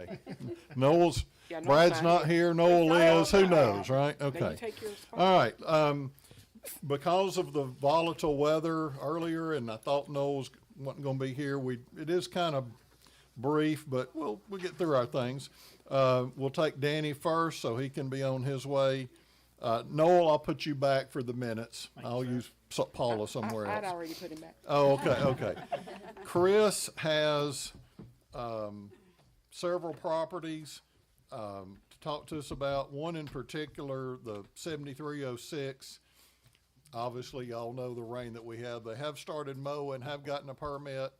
Okay. Noel's, Yeah, Noel's Brad's not here, Noel is, who knows, right? Then you Okay. take your spot. All right, because of the volatile weather earlier, and I thought Noel's wasn't gonna be here, it is kind of brief, but we'll get through our things. We'll take Danny first, so he can be on his way. Noel, I'll put you back for the minutes. I'll use Paula somewhere I'd else. already put him back. Oh, okay. Chris has, several properties, to talk to us about. One in particular, the 7306. Obviously, y'all know the rain that we have. They have started mowing, have gotten a permit.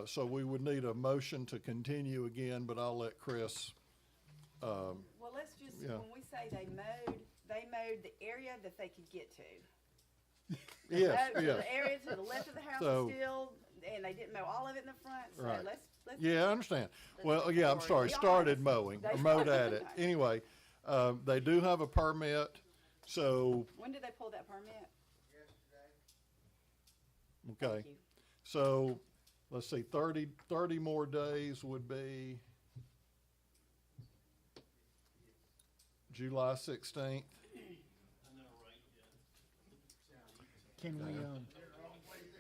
So we would need a motion to continue again, but I'll let Chris, Well, let's just, Yeah. when we say they mowed the area that they could get to. yes, The yes. area to the left of the house So- is still, and they didn't mow all of it in the front, so Right. let's. Yeah, I understand. Well, yeah, I'm sorry, Be started honest. mowing, or They- mowed at it. Anyway, they do have a permit, so, When did they pull that permit? okay. Thank you. So, let's see, 30 more days would be July 16th.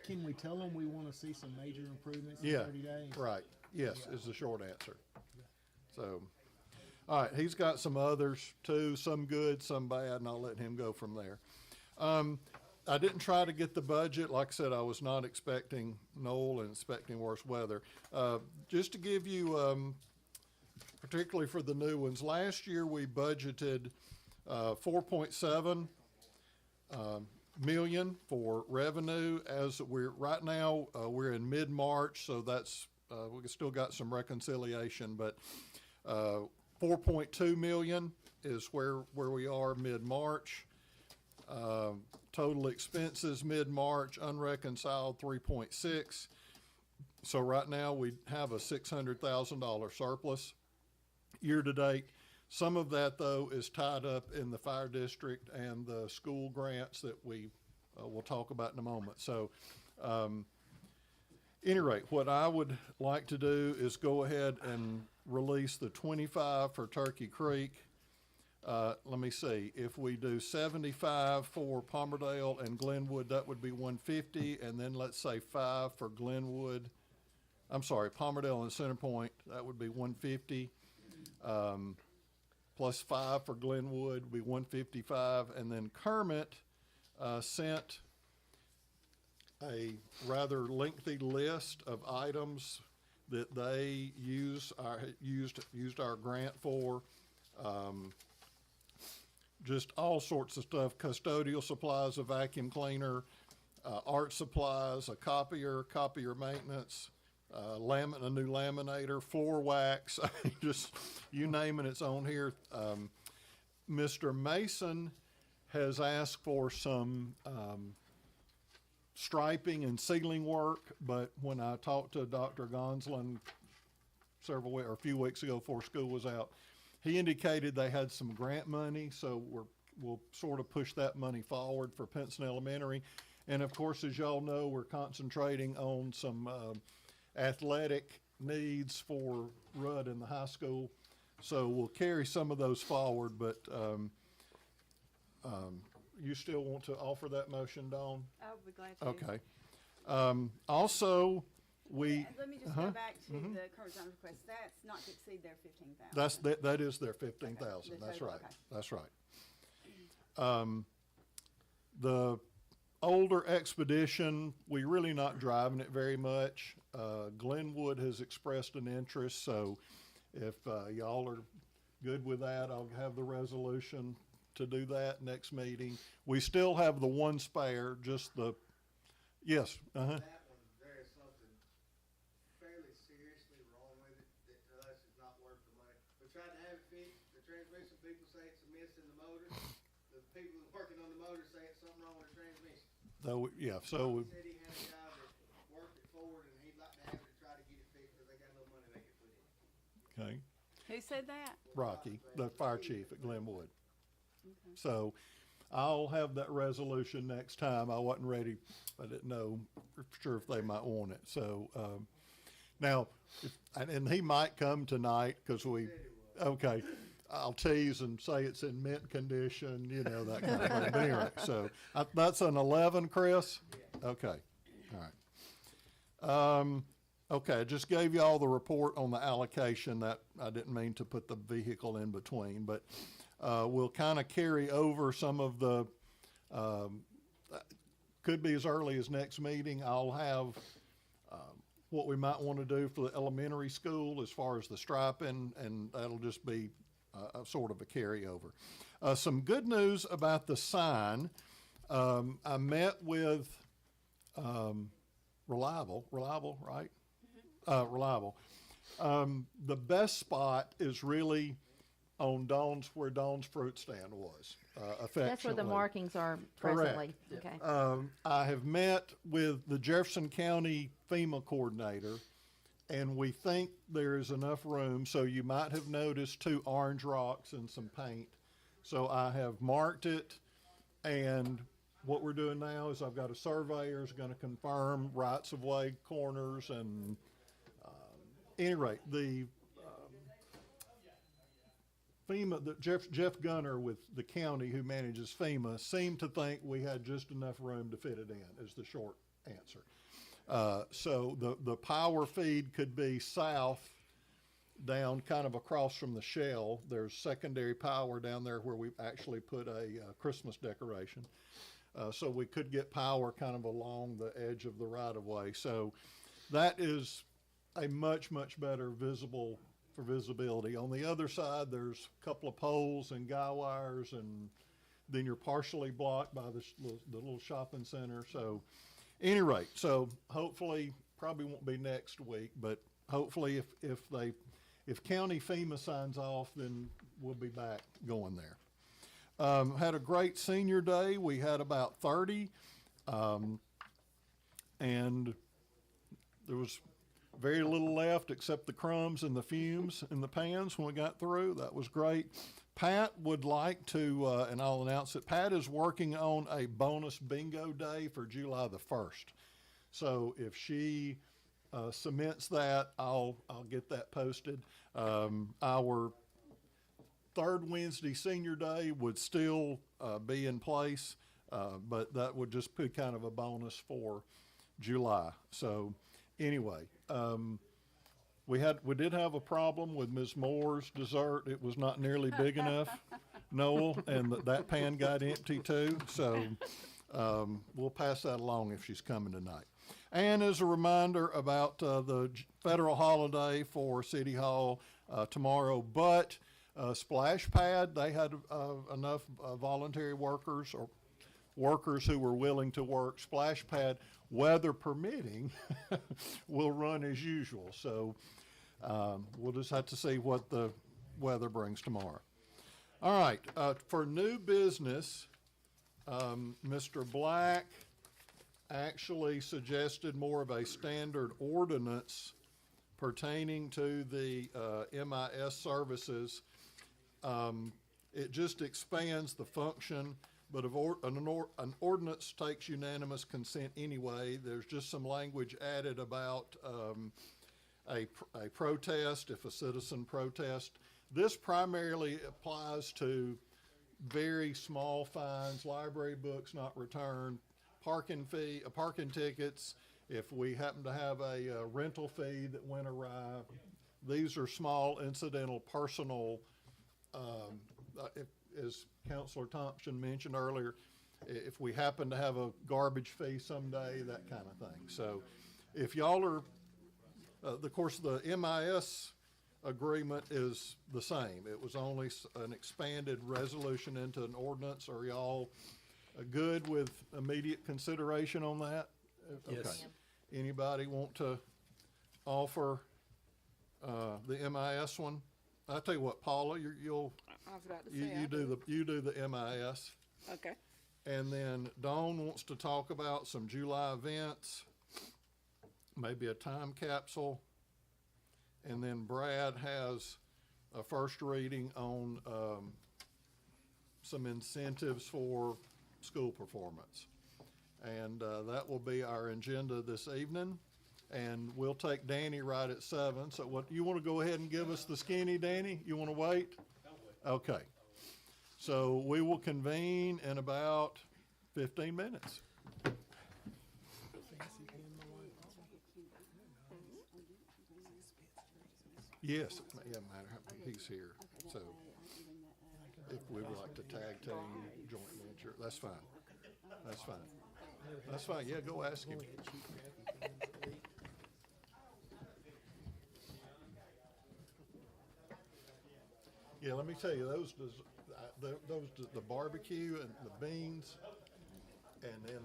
Can we tell them we wanna see some major improvements in Yeah, 30 days? right. Yes, is the short answer. So, all right, he's got some others too, some good, some bad, and I'll let him go from there. I didn't try to get the budget. Like I said, I was not expecting Noel and expecting worse weather. Just to give you, particularly for the new ones, last year we budgeted 4.7 million for revenue. As right now, we're in mid-March, so that's, we still got some reconciliation, but 4.2 million is where we are mid-March. Total expenses mid-March, unreconciled 3.6. So right now, we have a $600,000 surplus year-to-date. Some of that, though, is tied up in the fire district and the school grants that we will talk about in a moment. So, any rate, what I would like to do is go ahead and release the 25 for Turkey Creek. Let me see, if we do 75 for Palmerdale and Glenwood, that would be 150, and then let's say 5 for Glenwood. I'm sorry, Palmerdale and Centerpoint, that would be 150. Plus 5 for Glenwood would be 155, and then Kermit sent a rather lengthy list of items that they used our grant for. Just all sorts of stuff, custodial supplies, a vacuum cleaner, art supplies, a copier maintenance, a new laminator, floor wax, just you name it, it's on here. Mr. Mason has asked for some striping and ceiling work, but when I talked to Dr. Gonslin a few weeks ago before school was out, he indicated they had some grant money, so we'll sort of push that money forward for Pinson Elementary. And of course, as y'all know, we're concentrating on some athletic needs for Rudd in the high school. So we'll carry some of those forward, but you still want to offer that motion, Dawn? I'll be glad to. Okay. Also, we, Let me just go back to the Kermit Jones request. That's not to exceed their 15,000. that is their 15,000, Okay, the that's total, right, okay. that's right. The older Expedition, we really not driving it very much. Glenwood has expressed an interest, so if y'all are good with that, I'll have the resolution to do that next meeting. We still have the one spare, just the, yes, That one, there is something fairly seriously wrong with it that to us is not worth the money. We tried to have it fixed, the transmission people say it's a miss in the motor. The people working on the motor say it's something wrong with the transmission. though, yeah, so, He said he had a guy that worked it forward and he'd like to have it to try to get it fixed because they got no money they could put in. okay, Who said that? Rocky, the fire chief at Glenwood. So I'll have that resolution next time. I wasn't ready, I didn't know for sure if they might want it. So, Now, and he might come tonight, because okay, I'll tease and say it's in mint condition, you know, that kind of thing. But anyway, so that's an 11, Chris? Okay, all right. Okay, I just gave you all the report on the allocation. That I didn't mean to put the vehicle in between, but we'll kind of carry over some of the, could be as early as next meeting. I'll have what we might want to do for the elementary school as far as the striping, and that'll just be a sort of a carryover. Some good news about the sign. I met with Reliable, right? Reliable. The best spot is really on where Dawn's Fruit Stand was, affectionately. That's where the markings are Correct. presently. Okay. I have met with the Jefferson County FEMA coordinator, and we think there is enough room, so you might have noticed 2 orange rocks and some paint. So I have marked it, and what we're doing now is I've got a surveyor who's going to confirm rights of way, corners, and any rate, the FEMA, Jeff Gunner with the county who manages FEMA seemed to think we had just enough room to fit it in, is the short answer. So the power feed could be south down kind of across from the shell. There's secondary power down there where we actually put a Christmas decoration. So we could get power kind of along the edge of the right of way. So that is a much better for visibility. On the other side, there's a couple of poles and guy wires, and then you're partially blocked by the little shopping center. So any rate, so hopefully, probably won't be next week, but hopefully if County FEMA signs off, then we'll be back going there. Had a great senior day. We had about 30, and there was very little left except the crumbs and the fumes in the pans when we got through. That was great. Pat would like to, and I'll announce it, Pat is working on a bonus bingo day for July the 1st. So if she cements that, I'll get that posted. Our third Wednesday senior day would still be in place, but that would just be kind of a bonus for July. So anyway, we did have a problem with Ms. Moore's dessert. It was not nearly big enough, Noel, and that pan got empty too. So we'll pass that along if she's coming tonight. And as a reminder about the federal holiday for City Hall tomorrow, but Splash Pad, they had enough voluntary workers or workers who were willing to work. Splash Pad, weather permitting, will run as usual. So we'll just have to see what the weather brings tomorrow. All right, for new business, Mr. Black actually suggested more of a standard ordinance pertaining to the MIS services. It just expands the function, but an ordinance takes unanimous consent anyway. There's just some language added about a protest, if a citizen protests. This primarily applies to very small fines, library books not returned, parking tickets, if we happen to have a rental fee that went awry. These are small, incidental, personal, as Councilor Thompson mentioned earlier, if we happen to have a garbage fee someday, that kind of thing. So if y'all are, of course, the MIS agreement is the same. It was only an expanded resolution into an ordinance. Are y'all good with immediate consideration on that? Yes. Okay. Anybody want to offer the MIS one? I'll tell you what, Paula, you'll I was about to say. you do the MIS, Okay. and then Dawn wants to talk about some July events, maybe a time capsule, and then Brad has a first reading on some incentives for school performance. And that will be our agenda this evening. And we'll take Danny right at 7. So what, you want to go ahead and give us the skinny, Danny? You want to wait? Okay. So we will convene in about 15 minutes. Yes, it doesn't matter how many he's here. So if we would like to tag team, joint venture, that's fine. That's fine. That's fine. Yeah, go ask him. Yeah, let me tell you, the barbecue and the beans, and then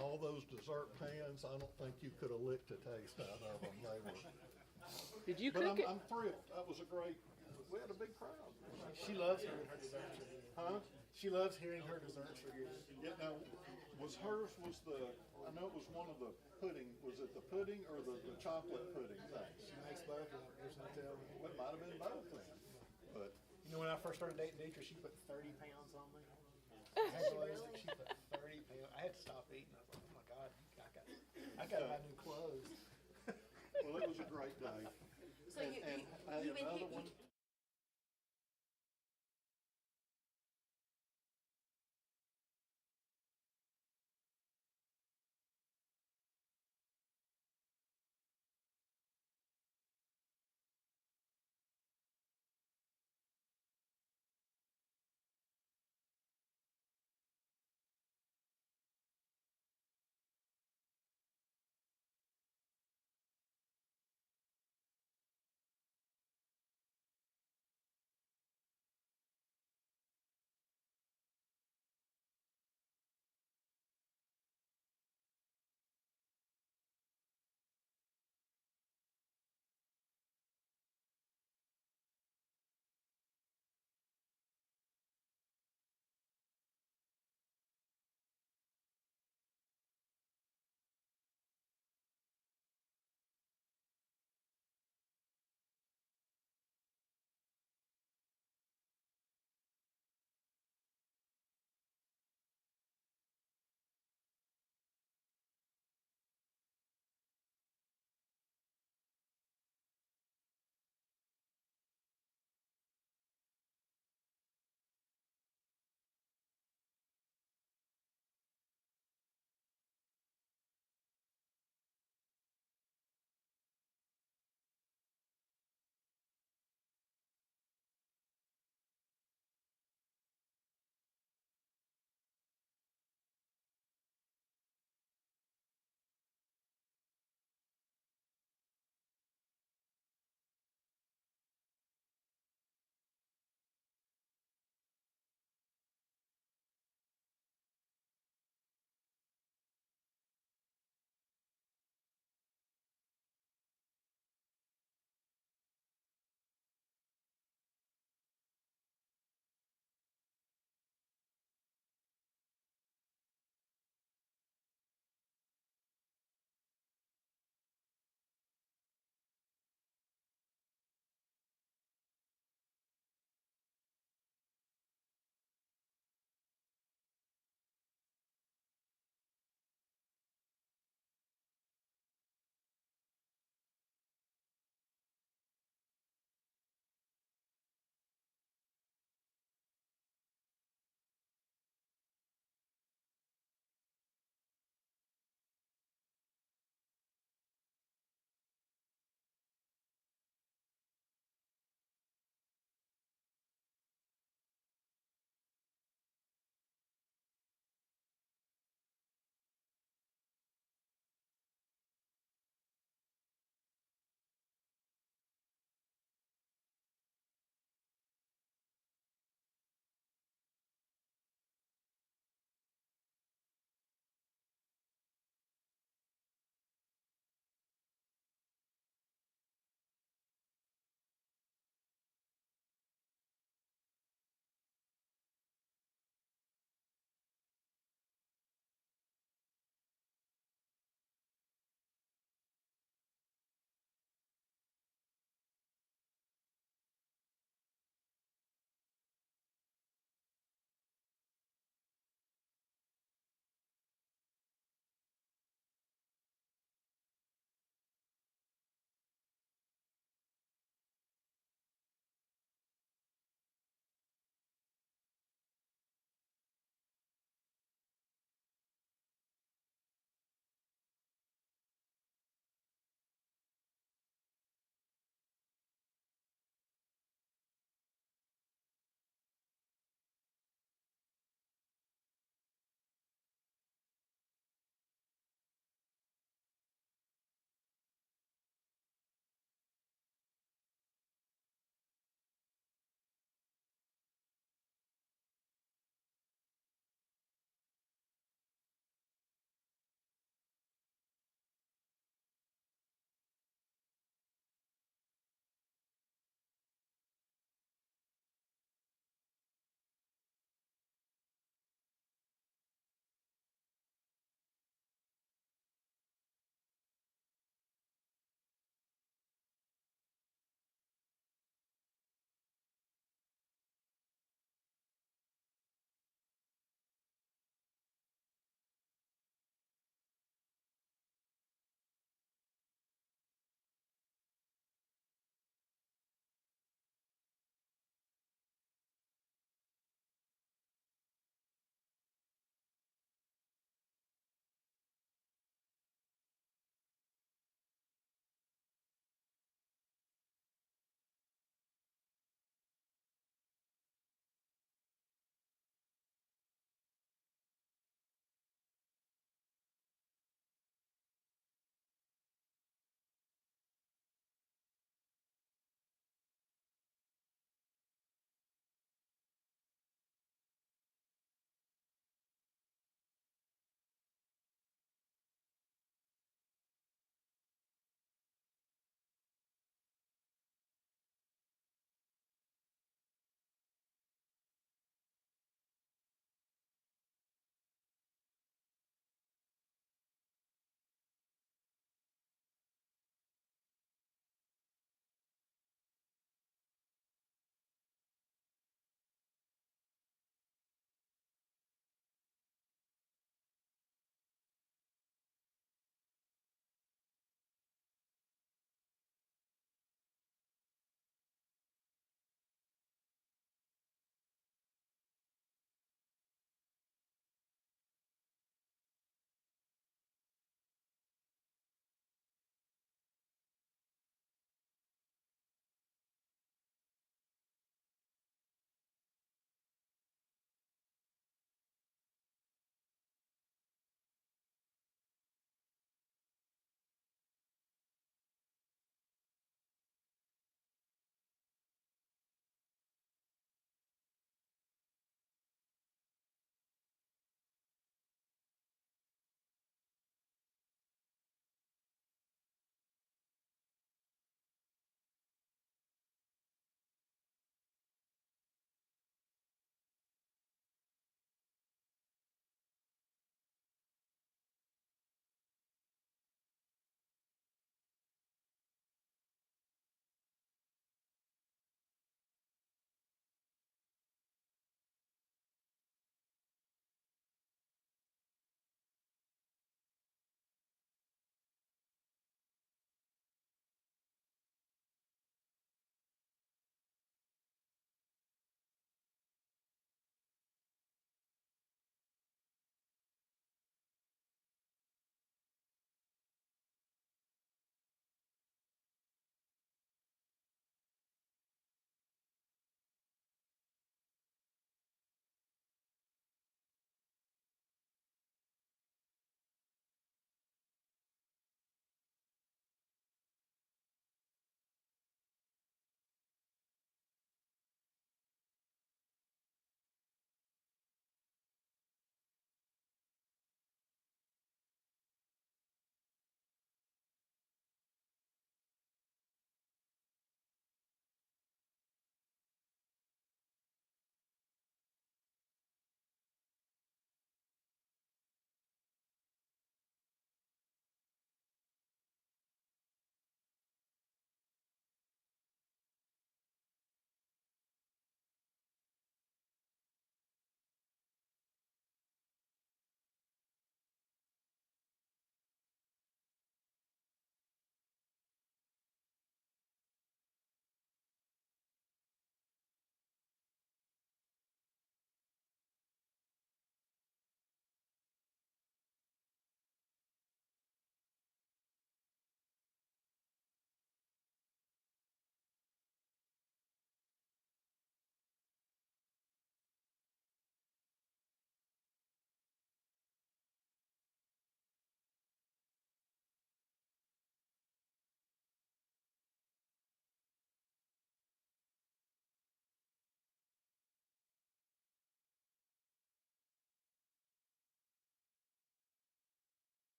all those dessert pans, I don't think you could have licked a taste out of them. They were. Did you But cook it? I'm thrilled. That was a great. We had a big crowd. She loves hearing her desserts reviews. Huh? She loves hearing her desserts reviews. Yeah. Now, was hers was the? I know it was one of the pudding. Was it the pudding or the chocolate pudding things? She makes both of them. There's no telling. Well, it might have been both then. But You know, when I first started dating Deidre, she put 30 pounds on me. I had to lose it. She put 30 pounds. I had to stop eating. I was like, oh my God, I got to buy new clothes. well, it was a great day. So And I had you another one.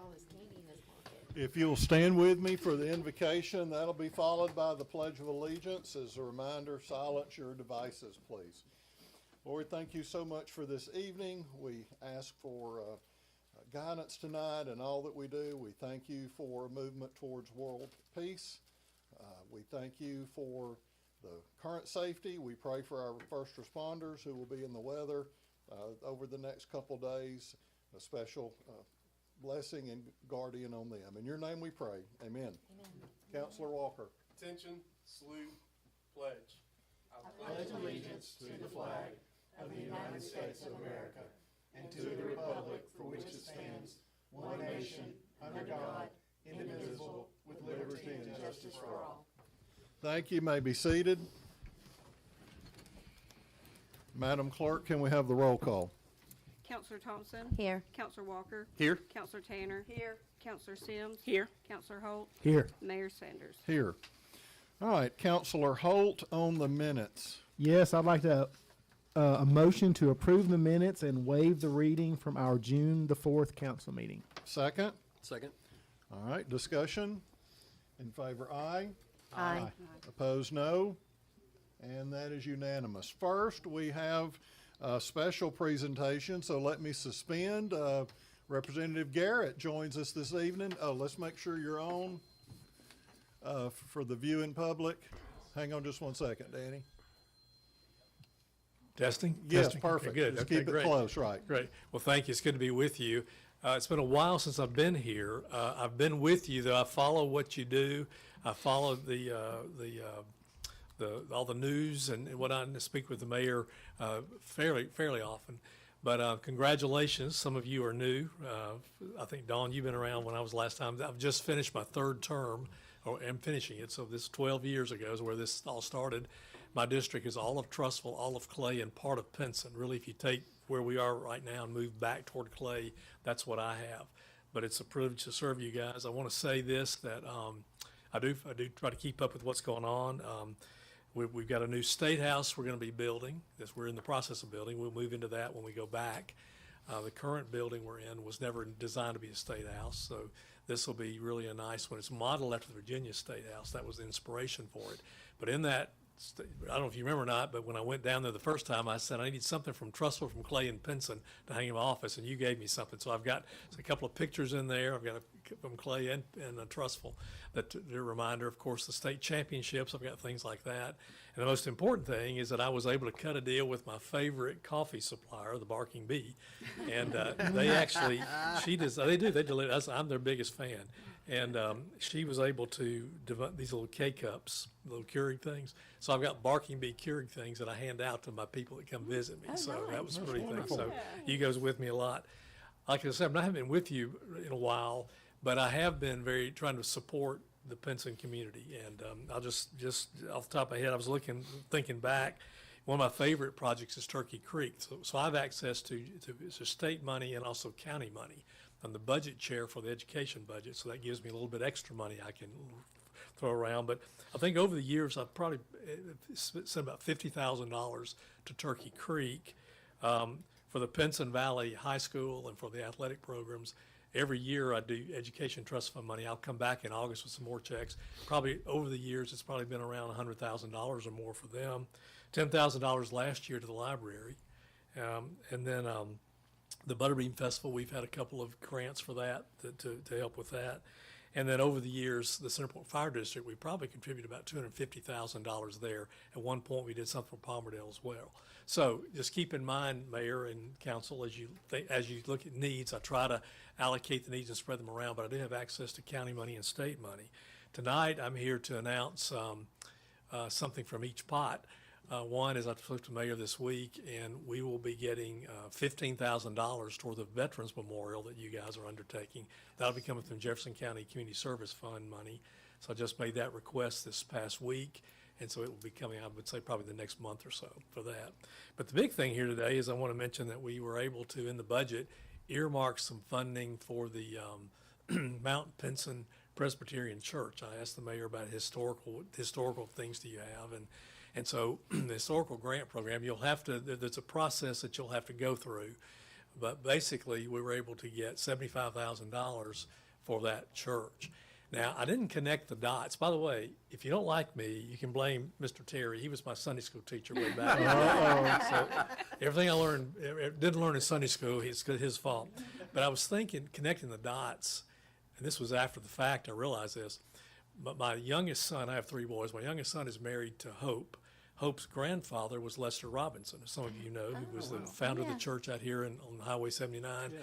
all this candy in this market. If you'll stand with me for the invocation, that'll be followed by the Pledge of Allegiance. As a reminder, silence your devices, please. Lord, thank you so much for this evening. We ask for guidance tonight in all that we do. We thank you for a movement towards world peace. We thank you for the current safety. We pray for our first responders who will be in the weather over the next couple days. A special blessing and guardian on them. In your name we pray. Amen. Counselor Walker. Attention, salute, pledge. Pledge allegiance to the flag of the United States of America and to the republic for which it stands, one nation, under God, indivisible, with liberty and justice for all. Thank you. May be seated. Madam Clerk, can we have the roll call? Counselor Thompson? Here. Counselor Walker? Here. Counselor Tanner? Here. Counselor Sims? Here. Counselor Holt? Here. Mayor Sanders? Here. All right, Counselor Holt on the minutes. Yes, I'd like to, a motion to approve the minutes and waive the reading from our June the 4th council meeting. Second. Second. All right, discussion. In favor, aye. Aye. Opposed, no. And that is unanimous. First, we have a special presentation, so let me suspend. Representative Garrett joins us this evening. Let's make sure you're on for the viewing public. Hang on just 1 second, Danny. Testing? Yes, Testing. Okay, perfect. good. Just Okay, keep it great. close, right. Great. Well, thank you. It's good to be with you. It's been a while since I've been here. I've been with you, though. I follow what you do. I follow all the news and whatnot, and speak with the mayor fairly often. But congratulations. Some of you are new. I think, Dawn, you've been around when I was last time. I've just finished my third term, or am finishing it. So this 12 years ago is where this all started. My district is all of Trussville, all of Clay, and part of Pinson. Really, if you take where we are right now and move back toward Clay, that's what I have. But it's a privilege to serve you guys. I want to say this, that I do try to keep up with what's going on. We've got a new state house we're going to be building. We're in the process of building. We'll move into that when we go back. The current building we're in was never designed to be a state house, so this will be really a nice one. It's modeled after the Virginia State House. That was the inspiration for it. But in that, I don't know if you remember or not, but when I went down there the first time, I said I need something from Trussville, from Clay, and Pinson to hang in my office, and you gave me something. So I've got a couple of pictures in there. I've got from Clay and Trussville. That a reminder, of course, the state championships. I've got things like that. And the most important thing is that I was able to cut a deal with my favorite coffee supplier, the Barking Bee, and they actually, they deliver. I'm their biggest fan. And she was able to develop these little K-cups, little Keurig things. So I've got Barking Bee Keurig things that I hand out to my people that come visit me. So that was pretty thing. So you goes with me a lot. Like I said, I haven't been with you in a while, but I have been trying to support the Pinson community. And I'll just off the top of my head, I was thinking back. One of my favorite projects is Turkey Creek. So I have access to state money and also county money. I'm the budget chair for the education budget, so that gives me a little bit extra money I can throw around. But I think over the years, I've probably sent about $50,000 to Turkey Creek for the Pinson Valley High School and for the athletic programs. Every year I do education trust fund money. I'll come back in August with some more checks. Probably over the years, it's probably been around $100,000 or more for them. $10,000 last year to the library. And then the Butterbean Festival, we've had a couple of grants for that to help with that. And then over the years, the Centerport Fire District, we probably contributed about $250,000 there. At one point, we did something for Palmerdale as well. So just keep in mind, Mayor and Council, as you look at needs, I try to allocate the needs and spread them around, but I do have access to county money and state money. Tonight, I'm here to announce something from each pot. One is I spoke to the mayor this week, and we will be getting $15,000 toward the Veterans Memorial that you guys are undertaking. That'll be coming from Jefferson County Community Service Fund money. So I just made that request this past week, and so it will be coming, I would say, probably the next month or so for that. But the big thing here today is I want to mention that we were able to, in the budget, earmark some funding for the Mount Pinson Presbyterian Church. I asked the mayor about historical things do you have, and so the historical grant program, there's a process that you'll have to go through. But basically, we were able to get $75,000 for that church. Now, I didn't connect the dots. By the way, if you don't like me, you can blame Mr. Terry. He was my Sunday school teacher way back. So everything I learned, didn't learn in Sunday school, it's his fault. But I was thinking, connecting the dots, and this was after the fact, I realized this. But my youngest son, I have 3 boys, my youngest son is married to Hope. Hope's grandfather was Lester Robinson, as some of you know, who was the founder of the Yeah. church out here on Highway 79.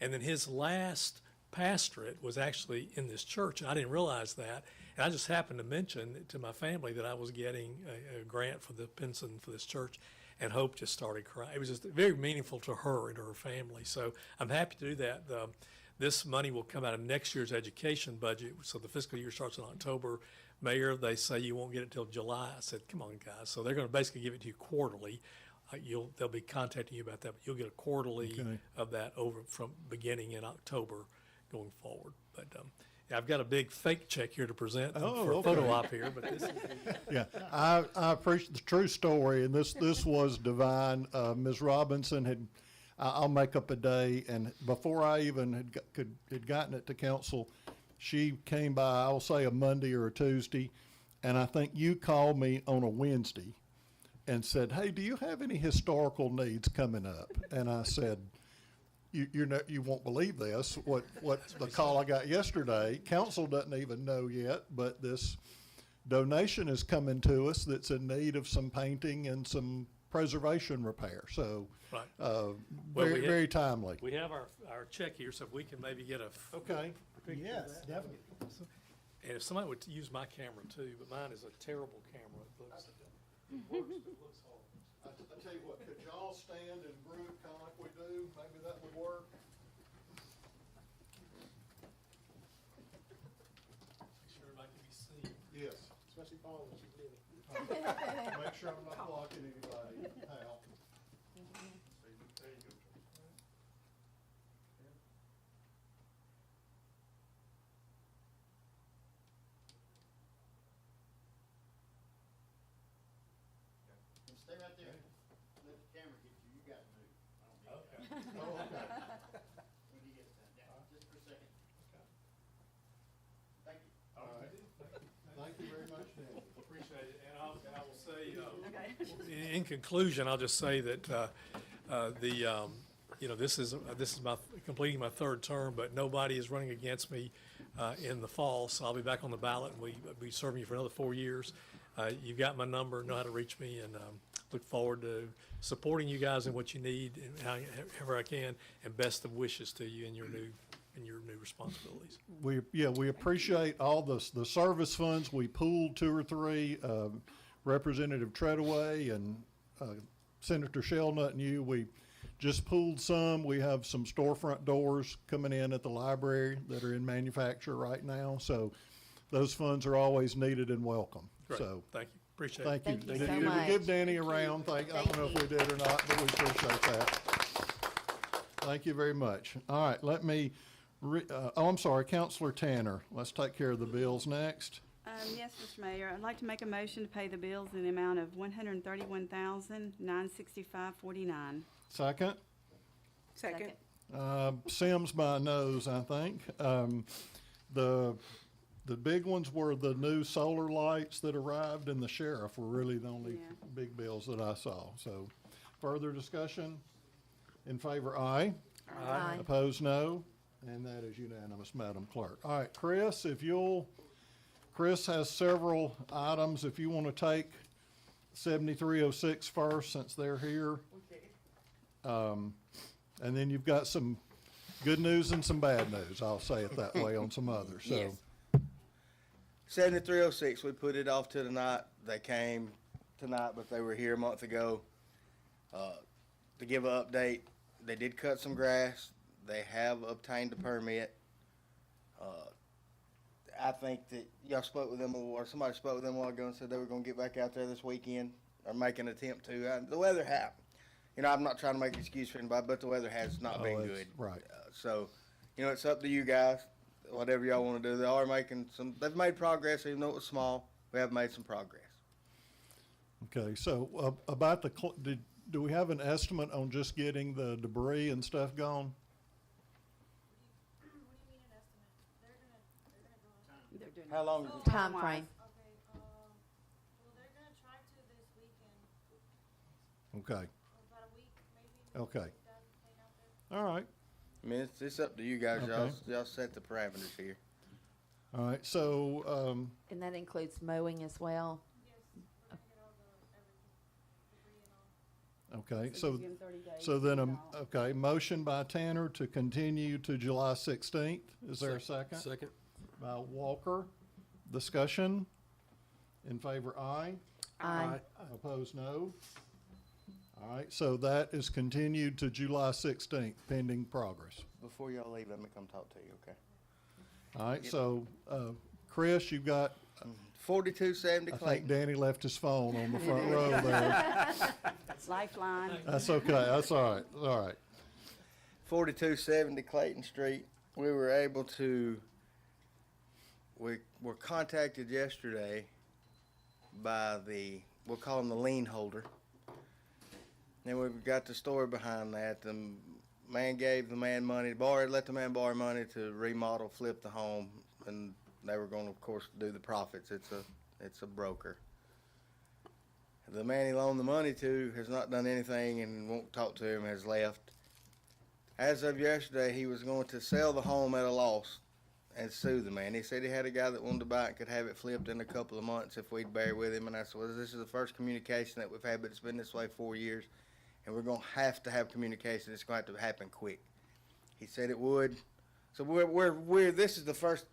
And then his last pastorate was actually in this church. I didn't realize that. And I just happened to mention to my family that I was getting a grant for the Pinson for this church. And Hope just started crying. It was just very meaningful to her and to her family. So I'm happy to do that. This money will come out of next year's education budget. So the fiscal year starts in October. Mayor, they say you won't get it till July. I said, come on, guys. So they're going to basically give it to you quarterly. They'll be contacting you about that, but you'll get a quarterly Okay. of that over from beginning in October going forward. But yeah, I've got a big fake check here to present Oh, for a okay. photo op here, but this is Yeah, I appreciate the true story, and this was divine. Ms. Robinson I'll make up a day, and before I even had gotten it to council, she came by, I'll say a Monday or a Tuesday, and I think you called me on a Wednesday and said, hey, do you have any historical needs coming up? And I said, you won't believe this, what the call I got yesterday. Council doesn't even know yet, but this donation is coming to us that's in need of some painting and some preservation repair. So, right. very, we very timely. We have our check here, so if we can maybe get a Okay. picture of Yes, that. definitely. And if somebody would use my camera too, but mine is a terrible camera. It works, but it looks horrible. I tell you what, could y'all stand and brew it kind of like we do? Maybe that would work. Make sure everybody can be seen. Yes. Especially Paul when she's living. Make sure I'm not blocking anybody out. There you go. Stay right there. Let the camera get you. You got to move. I don't need Okay. Oh, okay. when he gets done. Yeah, just for a second. Thank you. All right. Thank you very much, Dan. Appreciate it. And I will say, Okay. in conclusion, I'll just say that, this is my, completing my 3rd term, but nobody is running against me, in the fall. So I'll be back on the ballot and we'll be serving you for another 4 years. You've got my number, know how to reach me, and, look forward to supporting you guys in what you need and however I can, and best of wishes to you in your new responsibilities. We appreciate all the service funds. We pooled 2 or 3, Representative Treadaway and, Senator Shelnut and you. We just pooled some. We have some storefront doors coming in at the library that are in manufacture right now. So those funds are always needed and welcome. Great, So, thank you, appreciate it. thank you. Thank you Did so did we much. give Danny a round? I don't know if we did or not, but we appreciate that. Thank you very much. All right, let me, I'm sorry, Counselor Tanner. Let's take care of the bills next. Yes, Mr. Mayor, I'd like to make a motion to pay the bills in the amount of $131,965.49. Second? Second. Sims by nose, I think. The big ones were the new solar lights that arrived, and the sheriff were really the only Yeah. big bills that I saw. So, further discussion? In favor, aye. Aye. Opposed, no. And that is unanimous, Madam Clerk. All right, Chris, Chris has several items. If you want to take 7306 first, since they're here. And then you've got some good news and some bad news, I'll say it that way, on some others, so. Yes. 7306, we put it off to tonight. They came tonight, but they were here a month ago. To give an update, they did cut some grass. They have obtained a permit. I think that y'all spoke with them, or somebody spoke with them a while ago and said they were gonna get back out there this weekend, or make an attempt to. The weather happened. I'm not trying to make an excuse for anybody, but the weather has not Oh, been it's- good. right. So, it's up to you guys, whatever y'all want to do. They are making they've made progress, even though it was small. We have made some progress. Okay, so about do we have an estimate on just getting the debris and stuff gone? They're doing How long? Time Time-wise. frame. Okay, well, they're gonna try to this weekend, Okay, about a week, maybe. okay, Done, clean out there. all right. I mean, it's up to you guys. Okay. Y'all set the parameters here. All right, so, And that includes mowing as well? Yes, we're gonna get all the, everything, debris and all. okay, So so, you give 'em 30 days so to then, get it all. okay, motion by Tanner to continue to July 16th. Is there a second? Second. By Walker. Discussion. In favor, aye. Aye. Opposed, no. All right, so that is continued to July 16th, pending progress. Before y'all leave, let me come talk to you, okay? All right, so, Chris, you've got, 4270 I think Clayton. Danny left his phone on the front row there. Lifeline. That's okay, that's all right, all right. 4270 Clayton Street. We were able to, we were contacted yesterday by we'll call him the lien holder. And we've got the story behind that. The man gave the man money, let the man borrow money to remodel, flip the home, and they were going to, of course, do the profits. It's a broker. The man he loaned the money to has not done anything and won't talk to him, has left. As of yesterday, he was going to sell the home at a loss and sue the man. He said he had a guy that wanted to buy it and could have it flipped in a couple of months if we'd bear with him. And I said, well, this is the first communication that we've had, but it's been this way 4 years. And we're going to have communication. It's going to have to happen quick. He said it would. So this is the first,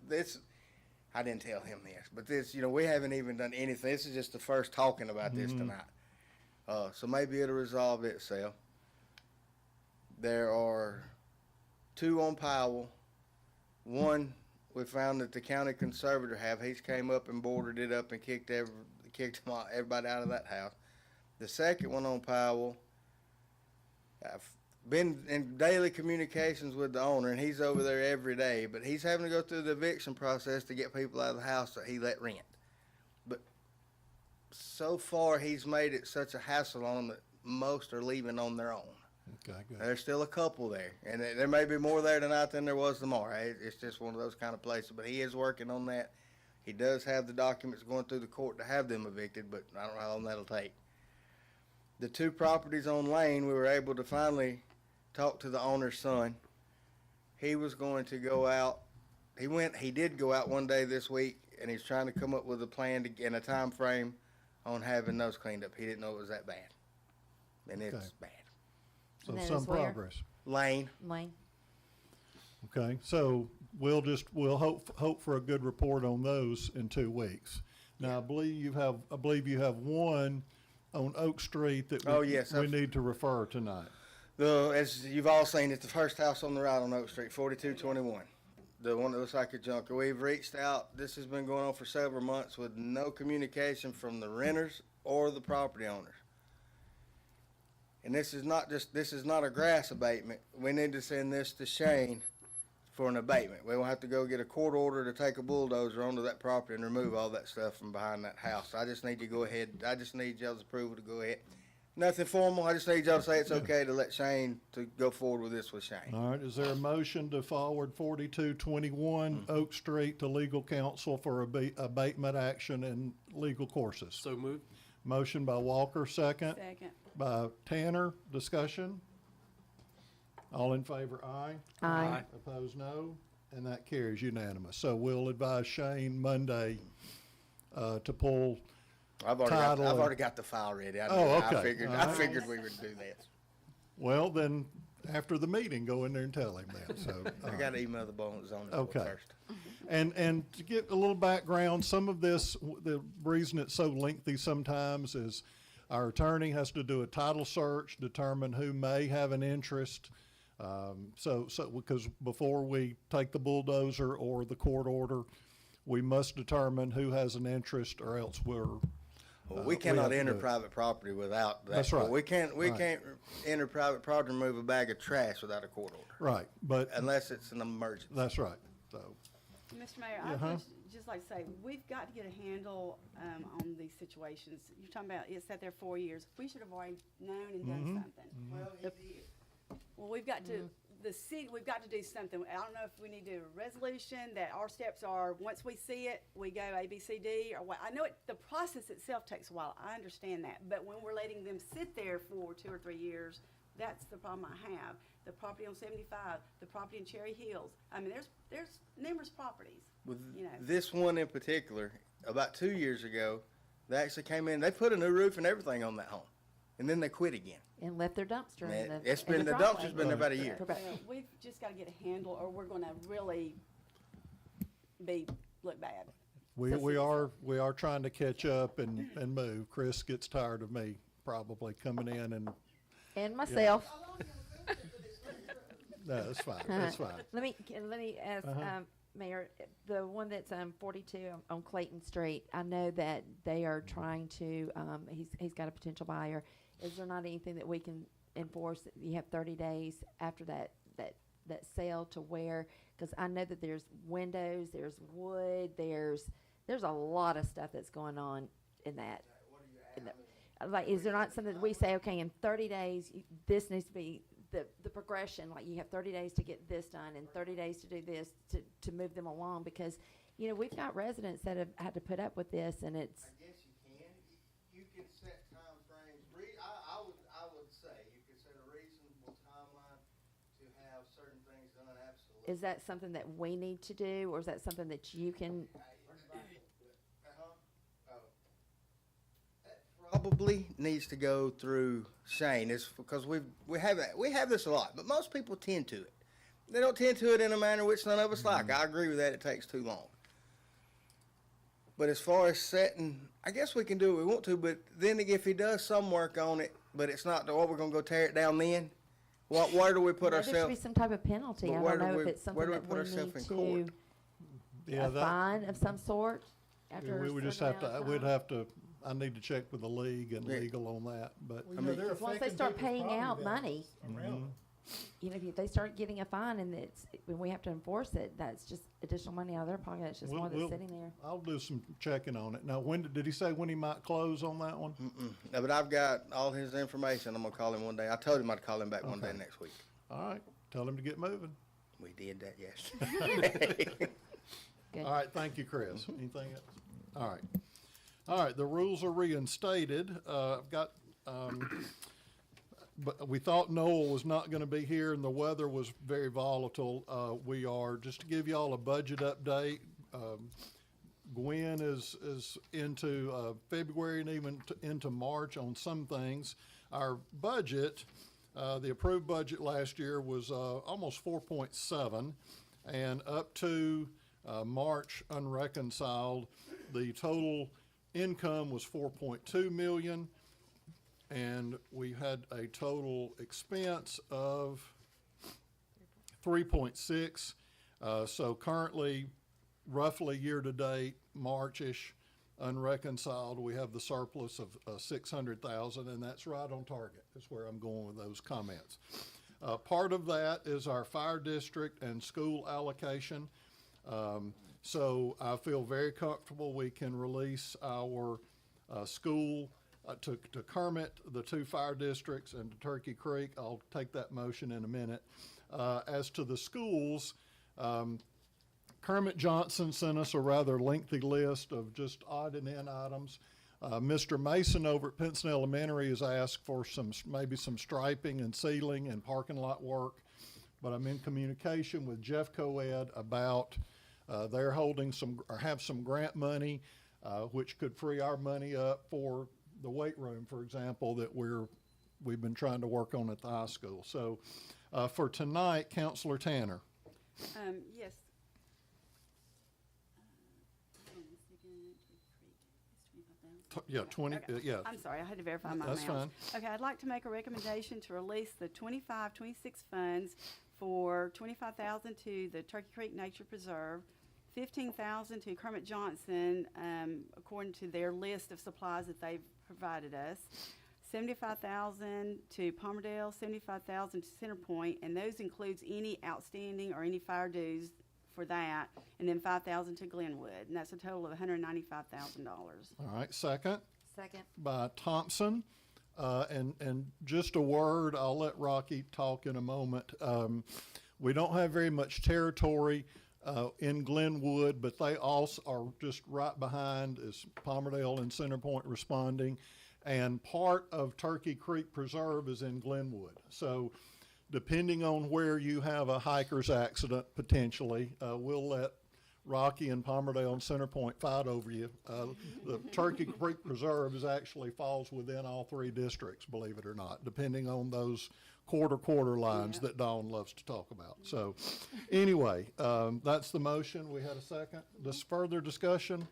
I didn't tell him this, but this, we haven't even done anything. This is just the first talking about this tonight. So maybe it'll resolve itself. There are 2 on Powell. One we found that the county conservator he's came up and boarded it up and kicked everybody out of that house. The second one on Powell, I've been in daily communications with the owner, and he's over there every day, but he's having to go through the eviction process to get people out of the house that he let rent. But so far, he's made it such a hassle on them that most are leaving on their own. Okay, good. There's still a couple there, and there may be more there tonight than there was tomorrow. It's just one of those kind of places, but he is working on that. He does have the documents going through the court to have them evicted, but I don't know how long that'll take. The 2 properties on Lane, we were able to finally talk to the owner's son. He was going to go out. He did go out one day this week, and he's trying to come up with a plan and a time frame on having those cleaned up. He didn't know it was that bad, and it's Okay. bad. So And that some is where? progress. Lane, Lane? Okay, so we'll hope for a good report on those in 2 weeks. Now, I believe you have one on Oak Street that Oh, yes, we I've- need to refer tonight. as you've all seen, it's the first house on the right on Oak Street, 4221. The one that looks like a junker. We've reached out. This has been going on for several months with no communication from the renters or the property owners. And this is not a grass abatement. We need to send this to Shane for an abatement. We will have to go get a court order to take a bulldozer onto that property and remove all that stuff from behind that house. I just need to go ahead. I just need y'all's approval to go ahead. Nothing formal. I just need y'all to say it's okay to let Shane to go forward with this with Shane. All right, is there a motion to forward 4221 Oak Street to legal counsel for abatement action and legal courses? So moved. Motion by Walker, second. Second. By Tanner, discussion. All in favor, aye. Aye. Opposed, no. And that carries unanimous. So we'll advise Shane Monday to pull, I've Title and- already got the file ready. I okay. figured, All I right. figured we would do this. well, then, after the meeting, go in there and tell him then, so. I got to email the zoning board Okay. first. And to get a little background, some of this, the reason it's so lengthy sometimes is our attorney has to do a title search, determine who may have an interest. So because before we take the bulldozer or the court order, we must determine who has an interest, or else Well, we we cannot have to enter do it. private property without that. That's right. We can't Right. enter private property and move a bag of trash without a court order, right, but unless it's an emergency. that's right, so. Mr. Mayor, I Uh-huh. wish just like I say, we've got to get a handle, on these situations. You're talking about it sat there 4 years. We should have already known and done something. Well, The- he did. Well, we've got to, the city, we've got to do something. I don't know if we need to do a resolution that our steps are, once we see it, we go A, B, C, D, or what. I know the process itself takes a while. I understand that. But when we're letting them sit there for 2 or 3 years, that's the problem I have. The property on 75, the property in Cherry Hills. I mean, there's numerous properties. With You know. this one in particular, about 2 years ago, they actually came in, they put a new roof and everything on that home. And then they quit again. And left their dumpster in Man, the it's in been, the driveway. dumpster's been there about a year. For about- Well, we've just got to get a handle, or we're going to really look bad. We, So we see- are trying to catch up and move. Chris gets tired of me probably coming in and, And myself. no, it's fine, it's fine. Let me ask, Mayor, the one that's 42 on Clayton Street, I know that they are trying to, he's got a potential buyer. Is there not anything that we can enforce? You have 30 days after that sale to where, because I know that there's windows, there's wood, there's a lot of stuff that's going on in that. Like, is there not something that we say, okay, in 30 days, this needs to be the progression, like you have 30 days to get this done and 30 days to do this, to move them along, because, you know, we've got residents that have had to put up with this, and it's, I guess you can. You can set time frames. I would say you could set a reasonable timeline to have certain things done, absolutely. is that something that we need to do, or is that something that you can, Probably needs to go through Shane, it's because we have this a lot, but most people tend to it. They don't tend to it in a manner which none of us like. I agree with that, it takes too long. But as far as setting, I guess we can do what we want to, but then if he does some work on it, but it's not, we're gonna go tear it down then? Where do we put there should be ourselves? some type of penalty. But I where don't do know if we- it's where something do we that put we ourselves need in court? to, Yeah, a that, fine of some sort after we a would just certain have to, amount of we'd time? have to, I need to check with the league and Yeah. legal on that, but, Well, I you know, mean- they're As long as they affecting start people's paying property out values money. around them. You know, if they start getting a fine and when we have to enforce it, that's just additional money out of their pocket. It's just We'll- more that's we'll- sitting there. I'll do some checking on it. Now, did he say when he might close on that one? No, but I've got all his information, I'm gonna call him one day. I told him I'd call him back one day Okay. next week. All right, tell him to get moving. We did that yesterday. Good. All right, thank you, Chris. Anything else? All right. All right, the rules are reinstated. I've got, but we thought Noel was not gonna be here and the weather was very volatile. We are, just to give y'all a budget update, Gwen is into February and even into March on some things. Our budget, the approved budget last year was almost 4.7, and up to March unreconciled, the total income was 4.2 million, and we had a total expense of 3.6. So currently, roughly year-to-date, March-ish, unreconciled, we have the surplus of 600,000, and that's right on target. That's where I'm going with those comments. Part of that is our fire district and school allocation. So I feel very comfortable we can release our school to Kermit, the 2 fire districts, and to Turkey Creek. I'll take that motion in a minute. As to the schools, Kermit Johnson sent us a rather lengthy list of just odd and end items. Mr. Mason over at Pinson Elementary has asked for maybe some striping and sealing and parking lot work. But I'm in communication with Jeff Coed about, they're holding have some grant money, which could free our money up for the weight room, for example, that we've been trying to work on at the high school. So, for tonight, Counselor Tanner. Yes. Yeah, 20, Okay. yeah. I'm sorry, I had to verify my That's amounts. Okay, I'd like to make a recommendation to release the 25-26 funds for 25,000 to the Turkey Creek Nature Preserve, 15,000 to Kermit Johnson, according to their list of supplies that they've provided us, 75,000 to Palmerdale, 75,000 to Centerpoint, and those includes any outstanding or any fire dues for that, and then 5,000 to Glenwood, and that's a total of $195,000. All right, second Second. by Thompson. And just a word, I'll let Rocky talk in a moment. We don't have very much territory in Glenwood, but they also are just right behind is Palmerdale and Centerpoint responding. And part of Turkey Creek Preserve is in Glenwood. So depending on where you have a hiker's accident potentially, we'll let Rocky and Palmerdale and Centerpoint fight over you. The Turkey Creek Preserve actually falls within all three districts, believe it or not, depending on those quarter lines that Dawn loves to talk about. So anyway, that's the motion. We had a second. This further discussion,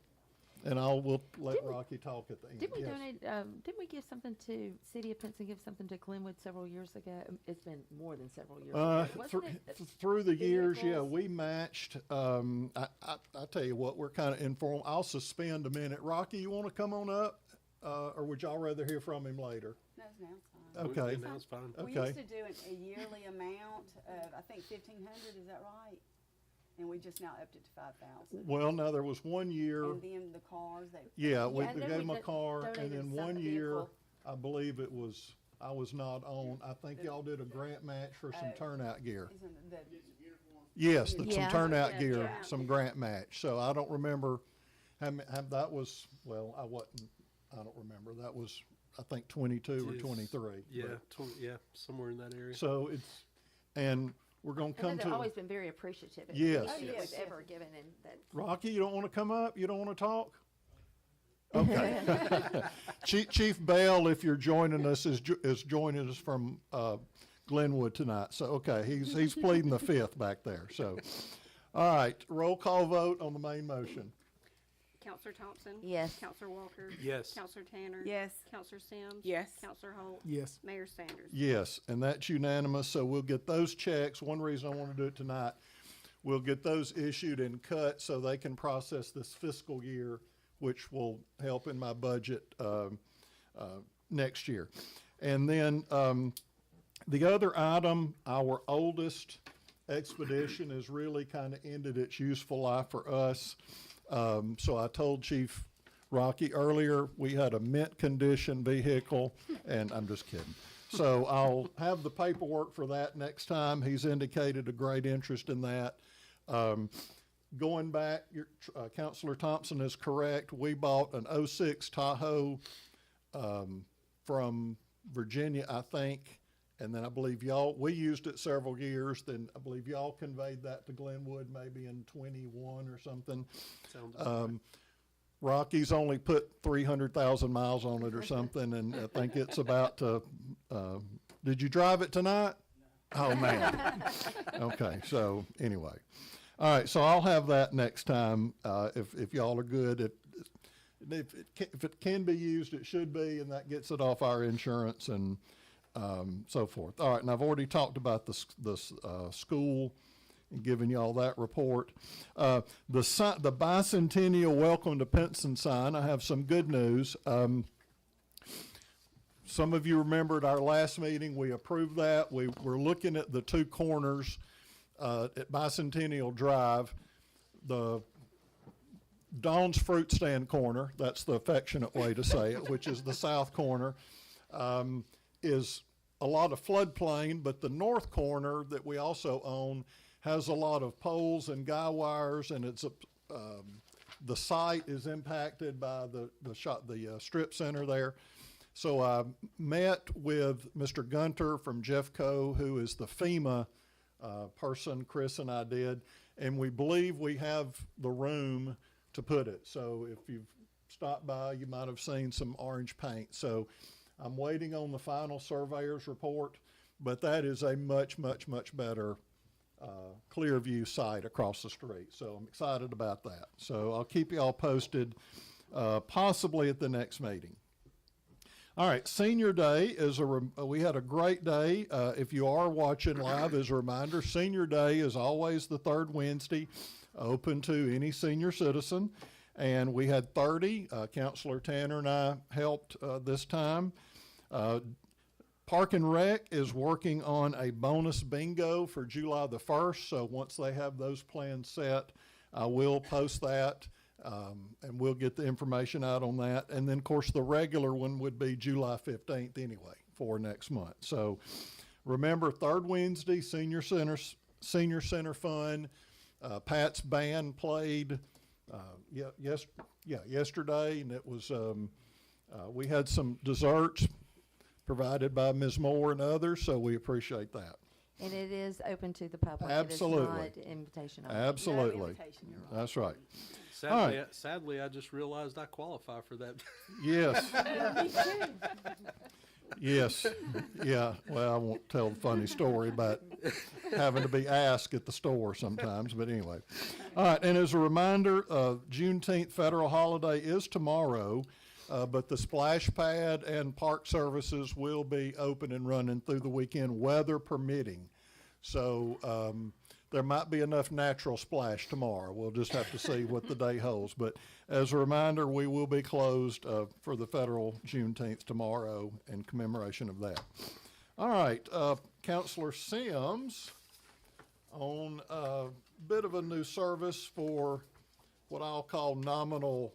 and we'll let Rocky talk at the end. Did we Yes. donate, didn't we give something to, City of Pinson give something to Glenwood several years ago? It's been more than several years ago. Wasn't it? Through the years, yeah, vehicles? we matched. I tell you what, we're kind of informal. I'll suspend a minute. Rocky, you want to come on up, or would y'all rather hear from him later? No, now it's fine. Okay. Now it's fine. We Okay. used to do a yearly amount of, I think, 1,500, is that right? And we just now upped it to 5,000. Well, no, there was one year. And then the cars, they. Yeah, we Yeah, and then gave we him a car, and donated then some one year, vehicle. I believe it was, I was not on. I think y'all did a grant match for some turnout gear. Isn't the, Yes, some Yeah. turnout Yeah, gear, yeah. some grant match. So I don't remember that was, well, I don't remember. That was, I think, 22 or Yes. 23. Yeah, but- yeah, somewhere in that area. So and we're gonna I know come they've to, always been very appreciative of Yes. anything Oh, that yes, we've yes. ever given, and that. Rocky, you don't wanna come up? You don't wanna talk? Okay. Chief Bell, if you're joining us, is joining us from, Glenwood tonight. So, okay, he's pleading the fifth back there, so. All right, roll call vote on the main motion. Counselor Thompson? Yes. Counselor Walker? Yes. Counselor Tanner? yes. Counselor Sims? Yes. Counselor Holt? Yes. Mayor Sanders? Yes, and that's unanimous, so we'll get those checks. One reason I want to do it tonight, we'll get those issued and cut so they can process this fiscal year, which will help in my budget next year. And then the other item, our oldest expedition has really kind of ended its useful life for us. So I told Chief Rocky earlier, we had a mint condition vehicle, and I'm just kidding. So I'll have the paperwork for that next time. He's indicated a great interest in that. Going back, Counselor Thompson is correct. We bought an '06 Tahoe from Virginia, I think, and then I believe we used it several years. Then I believe y'all conveyed that to Glenwood maybe in 21 or something. Sounds about right. Rocky's only put 300,000 miles on it or something, and I think it's about to, did you drive it tonight? Oh, man. Okay, so anyway. All right, so I'll have that next time, if y'all are good. If it can be used, it should be, and that gets it off our insurance and so forth. All right, and I've already talked about the school and given y'all that report. The bicentennial Welcome to Pinson sign, I have some good news. Some of you remembered our last meeting, we approved that. We were looking at the two corners at Bicentennial Drive. The Dawn's Fruit Stand corner, that's the affectionate way to say it, which is the south corner, is a lot of floodplain, but the north corner that we also own has a lot of poles and guy wires, and the site is impacted by the strip center there. So I met with Mr. Gunter from Jeffco, who is the FEMA person, Chris and I did, and we believe we have the room to put it. So if you've stopped by, you might have seen some orange paint. So I'm waiting on the final surveyor's report, but that is a much, much, much better clear view site across the street. So I'm excited about that. So I'll keep you all posted, possibly at the next meeting. All right, Senior Day is we had a great day. If you are watching live, as a reminder, Senior Day is always the third Wednesday, open to any senior citizen. And we had 30. Counselor Tanner and I helped this time. Park and Rec is working on a bonus bingo for July the 1st, so once they have those plans set, I will post that, and we'll get the information out on that. And then, of course, the regular one would be July 15th anyway for next month. So remember, third Wednesday, Senior Center Fun. Pat's band played yesterday, and it was we had some desserts provided by Ms. Moore and others, so we appreciate that. And it is open to the public. Absolutely. It is not invitation only. Absolutely. No invitation, you're right. That's right. Sadly, I just realized I qualify for that. Yes. Yes. Yeah. Well, I won't tell the funny story about having to be asked at the store sometimes, but anyway. All right. And as a reminder, Juneteenth federal holiday is tomorrow, but the splash pad and park services will be open and running through the weekend, weather permitting. So there might be enough natural splash tomorrow. We'll just have to see what the day holds. But as a reminder, we will be closed for the federal Juneteenth tomorrow in commemoration of that. All right, Counselor Sims on a bit of a new service for what I'll call nominal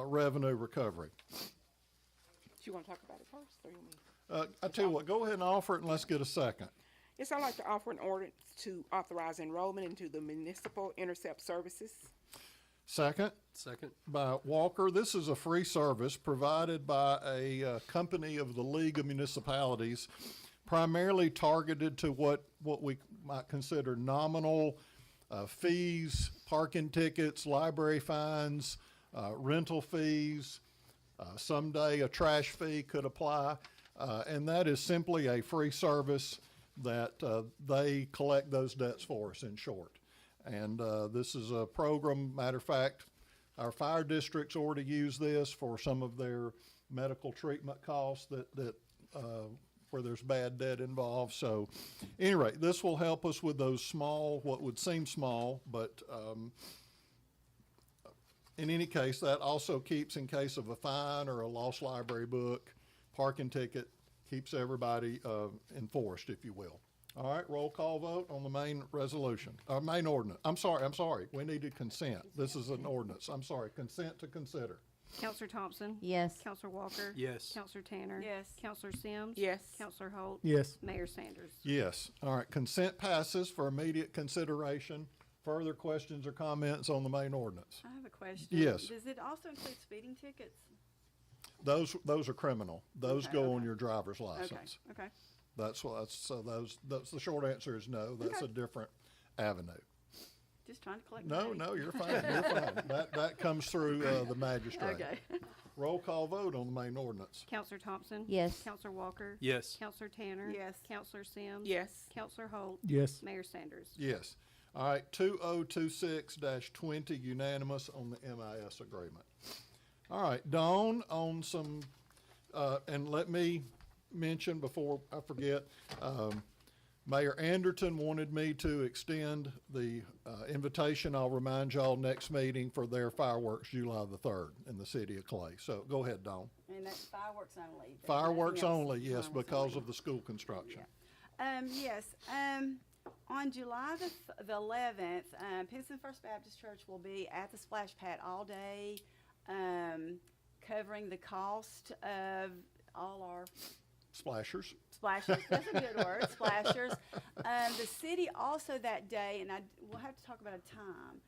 revenue recovery. Do you want to talk about it first, or you want me? I tell you what, go ahead and offer it and let's get a second. Yes, I'd like to offer an ordinance to authorize enrollment into the municipal intercept services. Second? Second. By Walker. This is a free service provided by a company of the League of Municipalities, primarily targeted to what we might consider nominal fees, parking tickets, library fines, rental fees. Someday a trash fee could apply, and that is simply a free service that they collect those debts for us, in short. And this is a program, matter of fact, our fire districts already use this for some of their medical treatment costs that where there's bad debt involved. So, anyway, this will help us with those small, what would seem small, but in any case, that also keeps, in case of a fine or a lost library book, parking ticket, keeps everybody enforced, if you will. All right, roll call vote on the main resolution, main ordinance. I'm sorry, we needed consent. This is an ordinance. I'm sorry, consent to consider. Counselor Thompson? Yes. Counselor Walker? Yes. Counselor Tanner? Yes. Counselor Sims? Yes. Counselor Holt? Yes. Mayor Sanders? Yes. All right, consent passes for immediate consideration. Further questions or comments on the main ordinance? I have a question. Yes. Does it also include speeding tickets? Those are criminal. Those Okay, go on okay. your driver's Okay, license. okay. That's the short answer is no. That's a different avenue. Just trying to collect No, money. no, you're fine. You're fine. That comes through the magistrate. Okay. Roll call vote on the main ordinance. Counselor Thompson? Yes. Counselor Walker? Yes. Counselor Tanner? Yes. Counselor Sims? Yes. Counselor Holt? Yes. Mayor Sanders? Yes. All right, 2026-20 unanimous on the MIS agreement. All right, Dawn, on some, and let me mention before I forget, Mayor Anderton wanted me to extend the invitation. I'll remind y'all next meeting for their fireworks July the 3rd in the city of Clay. So go ahead, Dawn. And that's fireworks only. There's Fireworks nothing else. only, yes, Fireworks because only. of the school construction. Yes, on July the 11th, Pinson First Baptist Church will be at the splash pad all day, covering the cost of all our Splashers. splashers. That's a good word, splashers. The city also that day, and we'll have to talk about a time,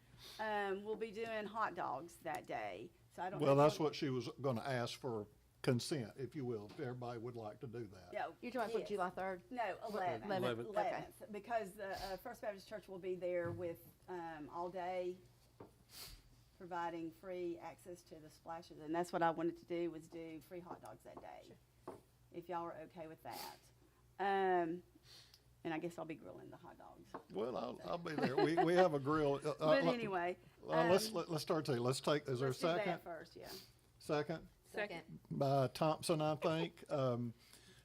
will be doing hot dogs that day. So I don't. Well, know if that's what she was gonna ask for consent, if you will, if everybody would like to do that. No, You're talking for yes. July 3rd? No, 11th. 11th. Okay. Because the First Baptist Church will be there with all day, providing free access to the splashes, and that's what I wanted to do, was do free hot dogs that day. If y'all are okay with that, and I guess I'll be grilling the hot dogs. Well, I'll be there. We have a grill. But anyway, Let's start there. Let's take, is there a let's do second? that first, yeah. Second? Second. By Thompson, I think. All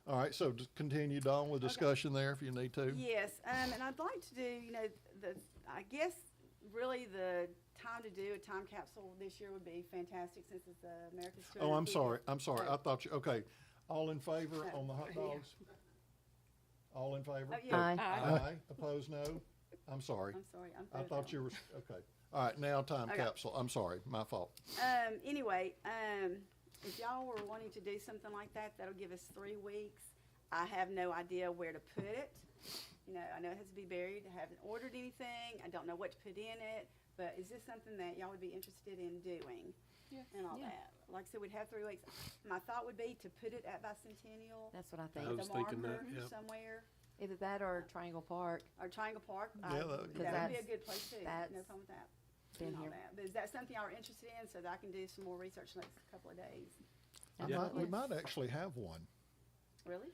right, so just continue, Dawn, with discussion there if you need to. Yes, and I'd like to do, I guess really the time to do a time capsule this year would be fantastic, since it's America's 250th. Oh, I'm sorry. I thought you, okay. All in favor No. on the hot Yeah. dogs? All in favor? Oh, yeah. Aye. Aye. Opposed, no? I'm sorry. I'm sorry, I'm. I through thought with you were, okay. All right, now time Okay. capsule. I'm sorry, my fault. that. Anyway, if y'all were wanting to do something like that, that'll give us 3 weeks. I have no idea where to put it. You know, I know it has to be buried. I haven't ordered anything. I don't know what to put in it. But is this something that y'all would be interested in doing? Yeah. And all Yeah. that. Like I said, we'd have 3 weeks. My thought would be to put it at Bicentennial. That's what I I think. was The thinking that, marker yeah. somewhere, Either that or Triangle Park. or Triangle Park. Yeah, that would be That would be a that's- good place too. No that's problem with that. been And all here. that. But is that something y'all are interested in, so that I can do some more research next couple of days? Yeah. We might actually have one. Really?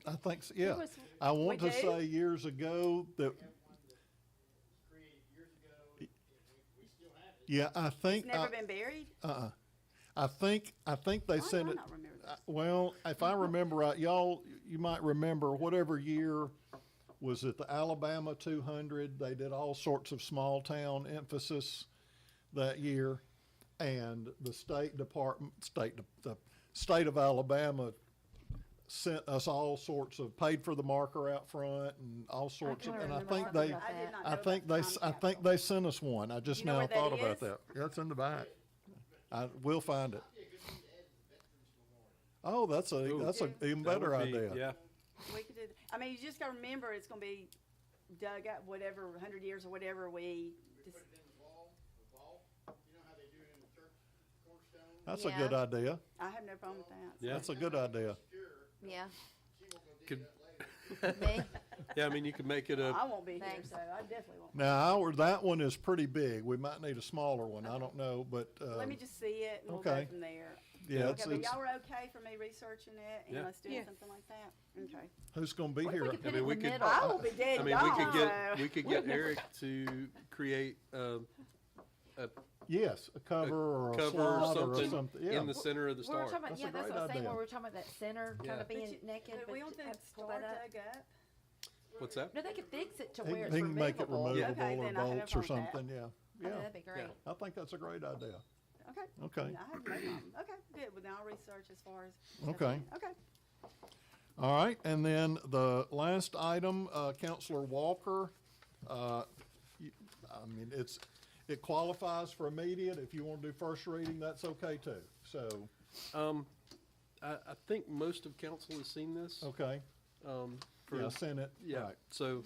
I think, so, yeah. was- I want We to do? say years ago that, Created years ago, and we still have it. yeah, I think, It's never been buried? I think they Why do sent I it. not remember this? Well, if I remember right, y'all, you might remember whatever year was it the Alabama 200? They did all sorts of small town emphasis that year, and the the state of Alabama sent us all sorts of, paid for the marker out front and all sorts of, can't and I remember think talking they, about I did that. not know I about think the they, time I think capsule. they sent us one. I just You know now where that thought about is? that. Yeah, it's in the back. We'll find it. Oh, that's Ooh. a even That better would be- idea. Yeah, We could do, I mean, you just gotta remember, it's gonna be dug up, whatever, 100 years or whatever we, just, Put it in the wall, you know how they do it in the church cornerstone? That's a Yeah. good idea. I have no problem with that. yeah, That's a good idea. Yeah. could, Me? yeah, I mean, you could make it a, I won't be here, Thanks. so I definitely won't. Now, that one is pretty big. We might need a smaller one. I don't know, but, Let me just see it and we'll go okay. from there. yeah, Okay, it's, but it's, y'all were okay for me researching it and Yeah. us doing Yeah. something like that? Okay. who's gonna be What if here? we could put mean, it in we the could- middle? I will be dead I and mean, we gone, could so. get Eric to create a Yes, a cover or a cover or slide or something something. Yeah. in the center of the We were star. talking about, That's a yeah, that's great what I was saying, idea. where we were talking about that center kind Yeah. of But being you- naked, But but we want the have to pull star that up. dug up? What's that? No, they could fix it to He where it's he can make it removable. removable Okay, or then I have no bolts or problem with that. something, yeah. I think Yeah, that'd be great. I think that's a great idea. Okay. Okay. I have no problem. Okay, good. Well, now I'll research as far as. Okay. Okay. All right, and then the last item, Counselor Walker, I mean, it qualifies for immediate. If you want to do first reading, that's okay too. So, I think most of council has seen this. okay, For- yeah, Senate, Yeah, right, so,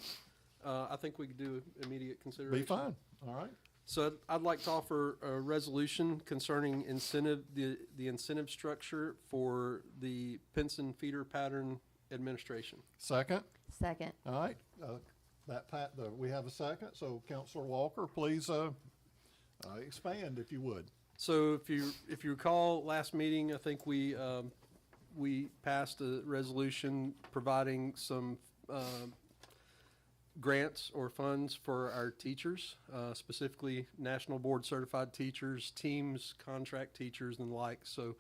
I think we could do immediate consideration. be fine, all right. So I'd like to offer a resolution concerning incentive, the incentive structure for the Pinson feeder pattern administration. Second, Second. all right, we have a second, so Counselor Walker, please, expand if you would. So if you recall, last meeting, I think we passed a resolution providing some, grants or funds for our teachers, specifically National Board Certified Teachers, teams, contract teachers and the like. So,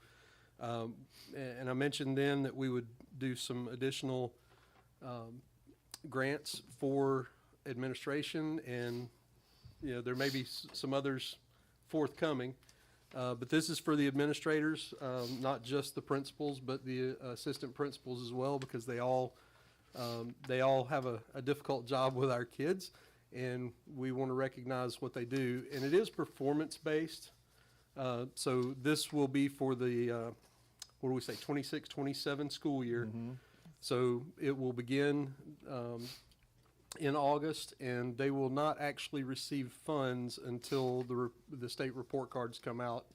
and I mentioned then that we would do some additional, grants for administration and, you know, there may be some others forthcoming. But this is for the administrators, not just the principals, but the assistant principals as well, because they all have a difficult job with our kids, and we want to recognize what they do. And it is performance-based. So this will be for the, what do we say, 26, 27 school year. So it will begin in August, and they will not actually receive funds until the state report cards come out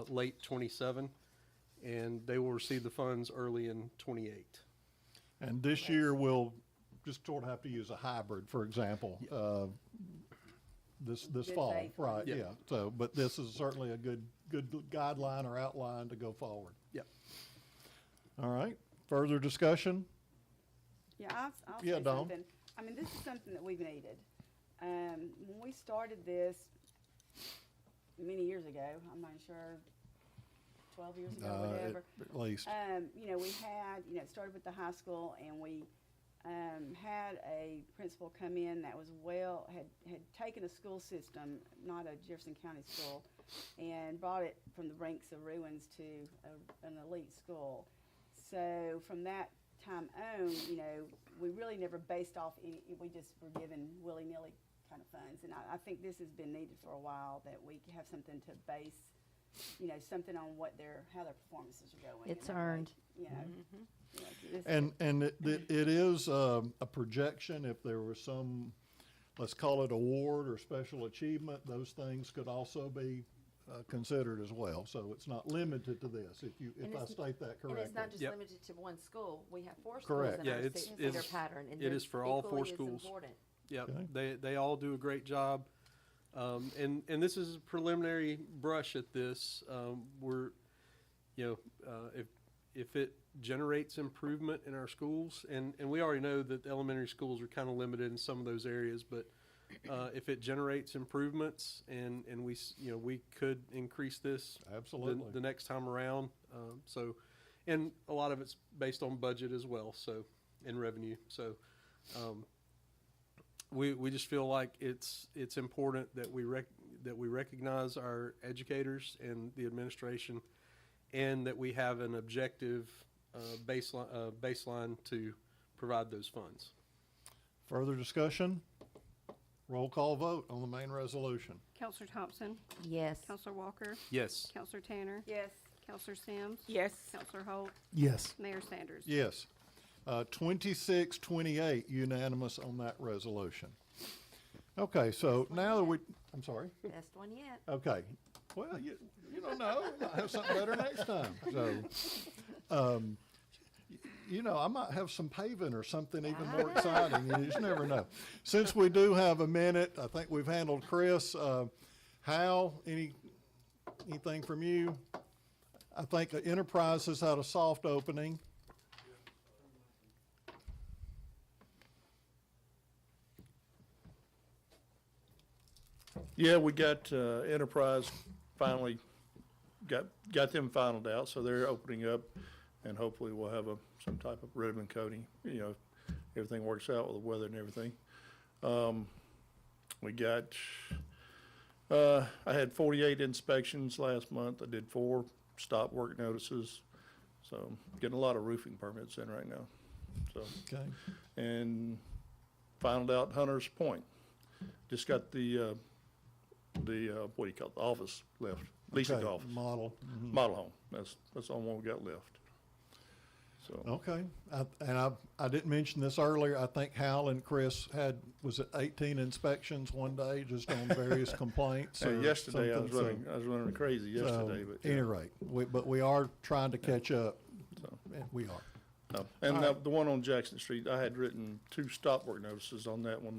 late 27, and they will receive the funds early in 28. And this year, we'll just sort of have to use a hybrid, for example, this Good fall, faith. right, Yeah. yeah. So, but this is certainly a good guideline or outline to go forward. Yep. All right, further discussion? Yeah, I'll Yeah, say Dawn. something. I mean, this is something that we've needed. When we started this many years ago, I'm not sure, 12 years ago, whatever. At least, You know, we had, you know, it started with the high school, and we had a principal come in that was had taken a school system, not a Jefferson County school, and brought it from the ranks of ruins to an elite school. so from that time on, you know, we really never based off any, we just were given willy-nilly kind of funds. And I think this has been needed for a while, that we have something to base, you know, something on what how their performances are going. It's and that way, earned. You know, you know, this- And it is a projection. If there was some, let's call it award or special achievement, those things could also be considered as well. So it's not limited to this, And if I it's- state that And correctly. it's not just Yep. limited to one school. We have 4 Correct. schools in Yeah, our it's- six-center it's- pattern, and it they're is for all 4 equally as schools. important. Yep, Okay. they all do a great job. And this is a preliminary brush at this. We're, you know, if it generates improvement in our schools, and we already know that elementary schools are kind of limited in some of those areas, but if it generates improvements and we, you know, we could increase this Absolutely. the next time around. So, and a lot of it's based on budget as well, so, and revenue. So, we just feel like it's important that we recognize our educators and the administration, and that we have an objective baseline to provide those funds. Further discussion? Roll call vote on the main resolution. Counselor Thompson, Yes. Counselor Walker, Yes. Counselor Tanner, Yes. Counselor Sims, Yes. Counselor Holt, Yes. Mayor Sanders. Yes. 26-28 unanimous on that resolution. Okay, so now that I'm sorry? Best one yet. Okay. Well, you don't know. Might have something better next time. So, you know, I might have some paving or something even more exciting. You just never know. Since we do have a minute, I think we've handled Chris. Hal, anything from you? I think Enterprise has had a soft opening. Yeah, we got Enterprise finally got them finalized out, so they're opening up, and hopefully we'll have some type of ribbon coating. You know, if everything works out with the weather and everything. We got. I had 48 inspections last month. I did 4 stop work notices, so getting a lot of roofing permits in right now. So. Okay. And found out Hunter's Point. Just got the what do you call it, the office left, leasing Okay, office, Model. model home. That's the only one we got left. So, Okay. I didn't mention this earlier. I think Hal and Chris had, was it 18 inspections one day just on various complaints? and or yesterday I was something, so- running crazy yesterday, but Any rate, but we are trying to catch up. So. And we are. no. And All right. the one on Jackson Street, I had written 2 stop work notices on that when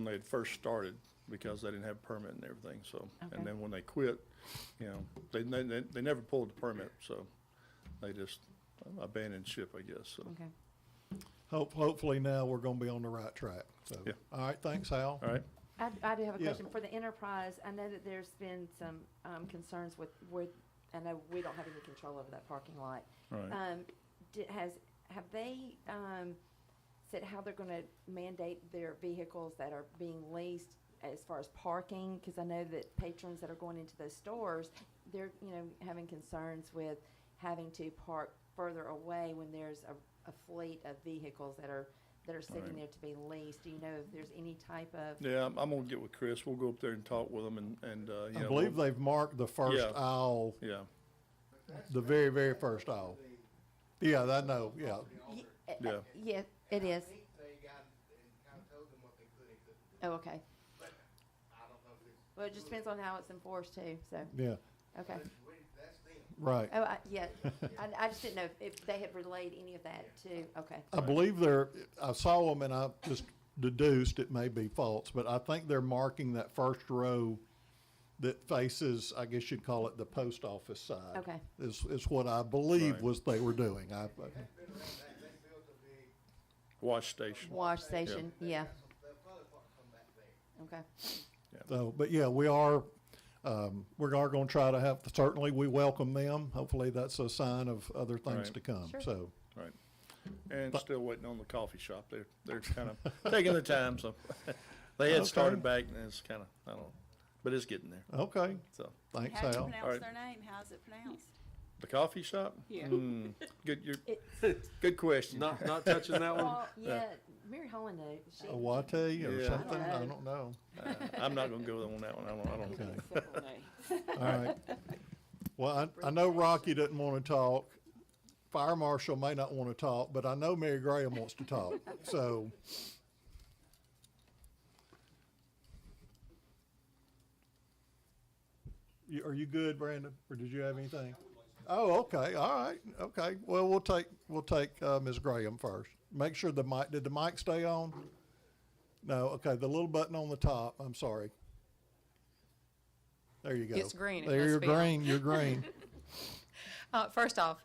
they had first started, because they didn't have a permit and everything, so. Okay. And then when they quit, you know, they never pulled the permit, so they just abandoned ship, I guess, so. Okay. Hopefully now we're gonna be on the right track, so. Yeah. All right, thanks, Hal. All right, I do have a Yeah. question for the Enterprise. I know that there's been some concerns with, I know we don't have any control over that parking lot. all right. Have they said how they're gonna mandate their vehicles that are being leased as far as parking? Because I know that patrons that are going into those stores, they're, you know, having concerns with having to park further away when there's a fleet of vehicles that are sitting Right. there to be leased. Do you know if there's any type of? Yeah, I'm gonna get with Chris. We'll go up there and talk with them and, you I know. believe they've marked the first Yeah. aisle, Yeah, the very, very first aisle. Yeah, I know, yeah. Yeah. Yeah, it is. I think they got, and kind of told them what they could and couldn't do, Oh, okay. but I don't know if it's, Well, it just depends on how it's enforced too, so, Yeah, okay. that's them. right. Oh, yeah, I just didn't know if they had relayed any of that to, okay. I believe I saw them and I just deduced, it may be false, but I think they're marking that first row that faces, I guess you'd call it the post office side. Okay. Is what I believe Right. was they were doing. Been around that, they built a big, wash station. Wash station, yeah, they'll probably come back there. okay. So, but yeah, we are going to try to have, certainly we welcome them. Hopefully that's a sign of other things Right. to come, Sure. so. Right. And still waiting on the coffee shop. They're kind of taking the time, so. They had Okay. started back and it's kind of, I don't know, but it's getting there, Okay, so. thanks, How do you Hal. pronounce Alright. their name? How's it pronounced? The coffee shop? Yeah. Good question. Not touching that one? Well, yeah, Mary Holland knows. She, A Wate or Yeah. something? I I don't don't know. I'm not gonna go on that one. I don't. Okay. Simple name. All right. Well, I know Rocky doesn't want to talk. Fire Marshal may not want to talk, but I know Mary Graham wants to talk. So, are you good, Brandon, or did you have anything? Oh, okay, all right, okay. Well, we'll take Ms. Graham first. Make sure did the mic stay on? No, okay, the little button on the top, I'm sorry. There you go. It's green. It There, must you're be on. green, you're green. First off,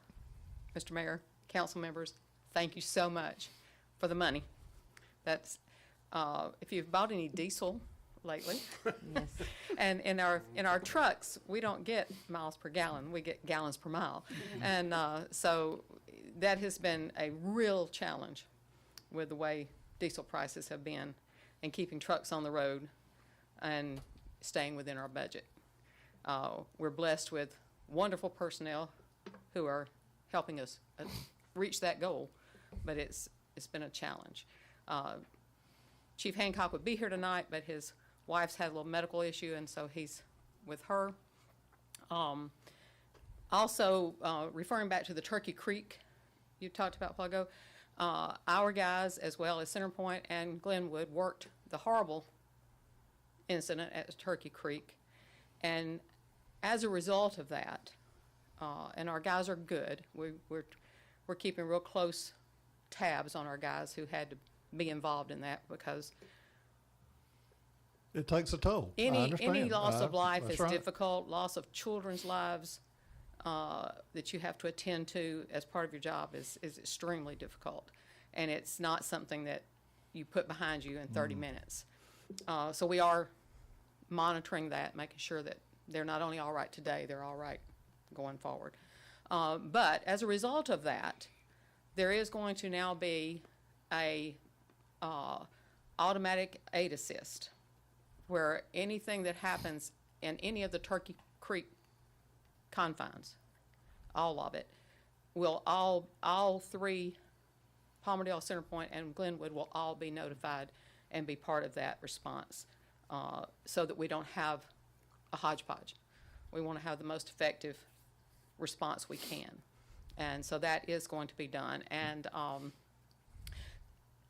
Mr. Mayor, council members, thank you so much for the money. That's, if you've bought any diesel lately, yes. and in our trucks, we don't get miles per gallon, we get gallons per mile. And so that has been a real challenge with the way diesel prices have been and keeping trucks on the road and staying within our budget. We're blessed with wonderful personnel who are helping us reach that goal, but it's been a challenge. Chief Hancock would be here tonight, but his wife's had a little medical issue, and so he's with her. Also, referring back to the Turkey Creek you talked about a while ago, our guys, as well as Centerpoint and Glenwood, worked the horrible incident at Turkey Creek, and as a result of that, and our guys are good, we're keeping real close tabs on our guys who had to be involved in that, because It takes a toll. I any understand. loss of life That's is right. difficult. Loss of children's lives that you have to attend to as part of your job is extremely difficult, and it's not something that you put behind you in 30 minutes. So we are monitoring that, making sure that they're not only all right today, they're all right going forward. But as a result of that, there is going to now be a automatic aid assist, where anything that happens in any of the Turkey Creek confines, all of it, will all three, Palmerdale, Centerpoint, and Glenwood, will all be notified and be part of that response, so that we don't have a hodgepodge. We want to have the most effective response we can. And so that is going to be done. And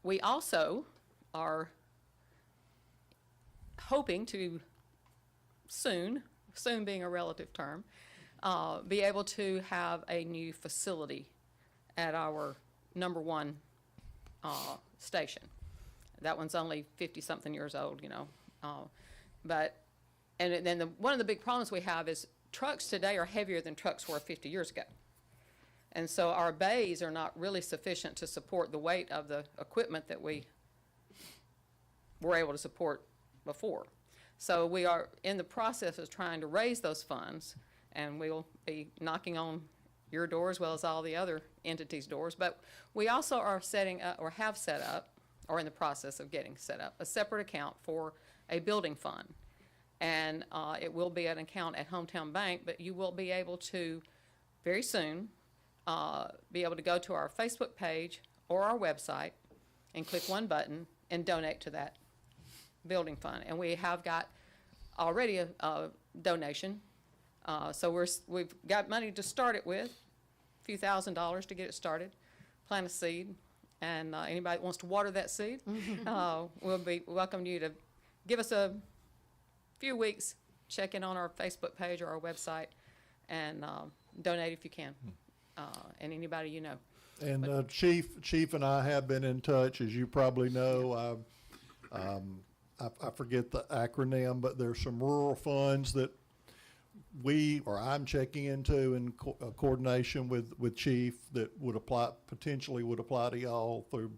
we also are hoping to soon being a relative term, be able to have a new facility at our number one station. That one's only 50-something years old, you know. And then one of the big problems we have is trucks today are heavier than trucks were 50 years ago. And so our bays are not really sufficient to support the weight of the equipment that we were able to support before. So we are in the process of trying to raise those funds, and we'll be knocking on your door as well as all the other entities' doors. But we also are setting up, or have set up, or in the process of getting set up, a separate account for a building fund. And it will be an account at Hometown Bank, but you will be able to, very soon, be able to go to our Facebook page or our website and click one button and donate to that building fund. And we have got already a donation. So we've got money to start it with, a few $1,000s to get it started, plant a seed, and anybody that wants to water that seed, we'll be welcome you to give us a few weeks, check in on our Facebook page or our website, and donate if you can, and anybody you know. And Chief and I have been in touch, as you probably know. I forget the acronym, but there's some rural funds that I'm checking into in coordination with Chief that potentially would apply to y'all through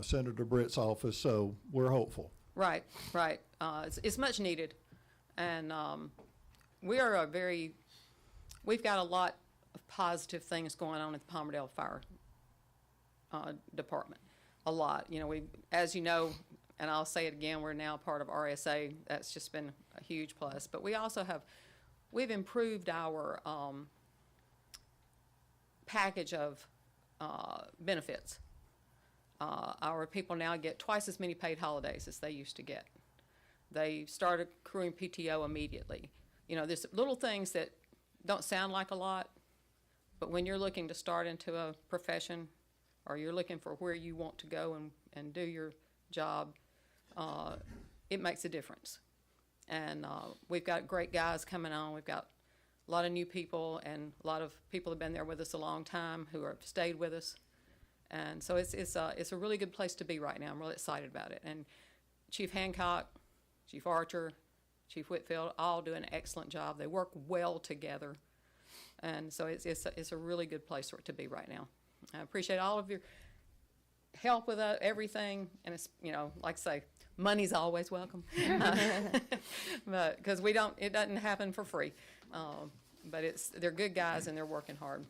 Senator Britt's office. So we're hopeful. Right. It's much needed, and we've got a lot of positive things going on at the Palmerdale Fire Department. A lot. You know, as you know, and I'll say it again, we're now part of RSA. That's just been a huge plus. But we also we've improved our package of benefits. Our people now get twice as many paid holidays as they used to get. They start accruing PTO immediately. You know, there's little things that don't sound like a lot, but when you're looking to start into a profession, or you're looking for where you want to go and do your job, it makes a difference. And we've got great guys coming on. We've got a lot of new people, and a lot of people have been there with us a long time who have stayed with us. And so it's a really good place to be right now. I'm really excited about it. And Chief Hancock, Chief Archer, Chief Whitfield, all do an excellent job. They work well together. And so it's a really good place to be right now. I appreciate all of your help with everything. And it's, you know, like I say, money's always welcome. But, because it doesn't happen for free. But they're good guys and they're working hard.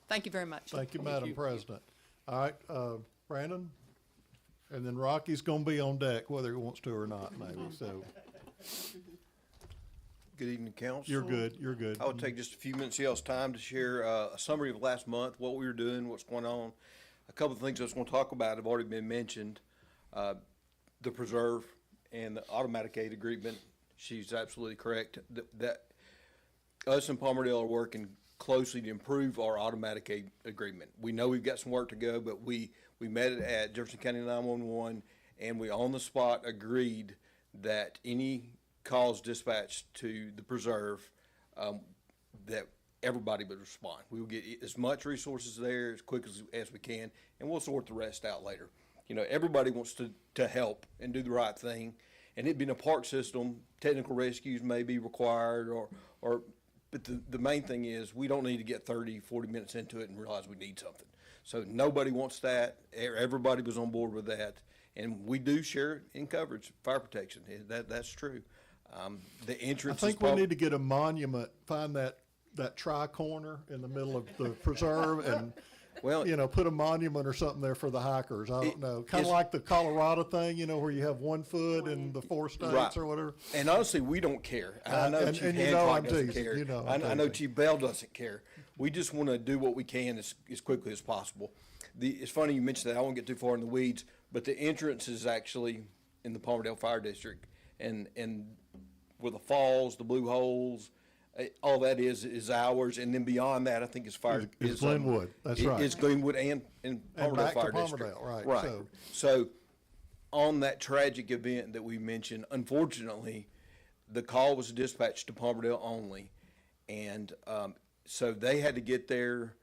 Thank you very much. Thank you, Madam President. All right, Brandon? And then Rocky's gonna be on deck whether he wants to or not, maybe, so. Good evening, council. You're good. I would take just a few minutes of y'all's time to share a summary of last month, what we were doing, what's going on. A couple of things I was going to talk about have already been mentioned. The preserve and the automatic aid agreement. She's absolutely correct. That us and Palmerdale are working closely to improve our automatic aid agreement. We know we've got some work to go, but we met at Jefferson County 911, and we on the spot agreed that any calls dispatched to the preserve, that everybody would respond. We will get as much resources there as quick as we can, and we'll sort the rest out later. You know, everybody wants to help and do the right thing, and it being a park system, technical rescues may be required, but the main thing is we don't need to get 30, 40 minutes into it and realize we need something. So nobody wants that. Everybody was on board with that, and we do share in coverage, fire protection. That's true. The entrance. I think we need to get a monument, find that tri-corner in the middle of the preserve and, well, you know, put a monument or something there for the hikers. I don't know. Kind of like the Colorado thing, you know, where you have 1 foot in the 4 states right. or whatever. And honestly, we don't care. I know Chief and Hancock I'm doesn't teasing, care. you know, I know teasing. Chief Bell doesn't care. We just want to do what we can as quickly as possible. It's funny you mentioned that. I won't get too far in the weeds, but the entrance is actually in the Palmerdale Fire District, and where the falls, the blue holes, all that is ours, and then beyond that, I think is fire. Is Glenwood, that's right. It's Glenwood and Palmerdale back to Fire District. Palmerdale, right, Right. so- So on that tragic event that we mentioned, unfortunately, the call was dispatched to Palmerdale only. And so they had to get there,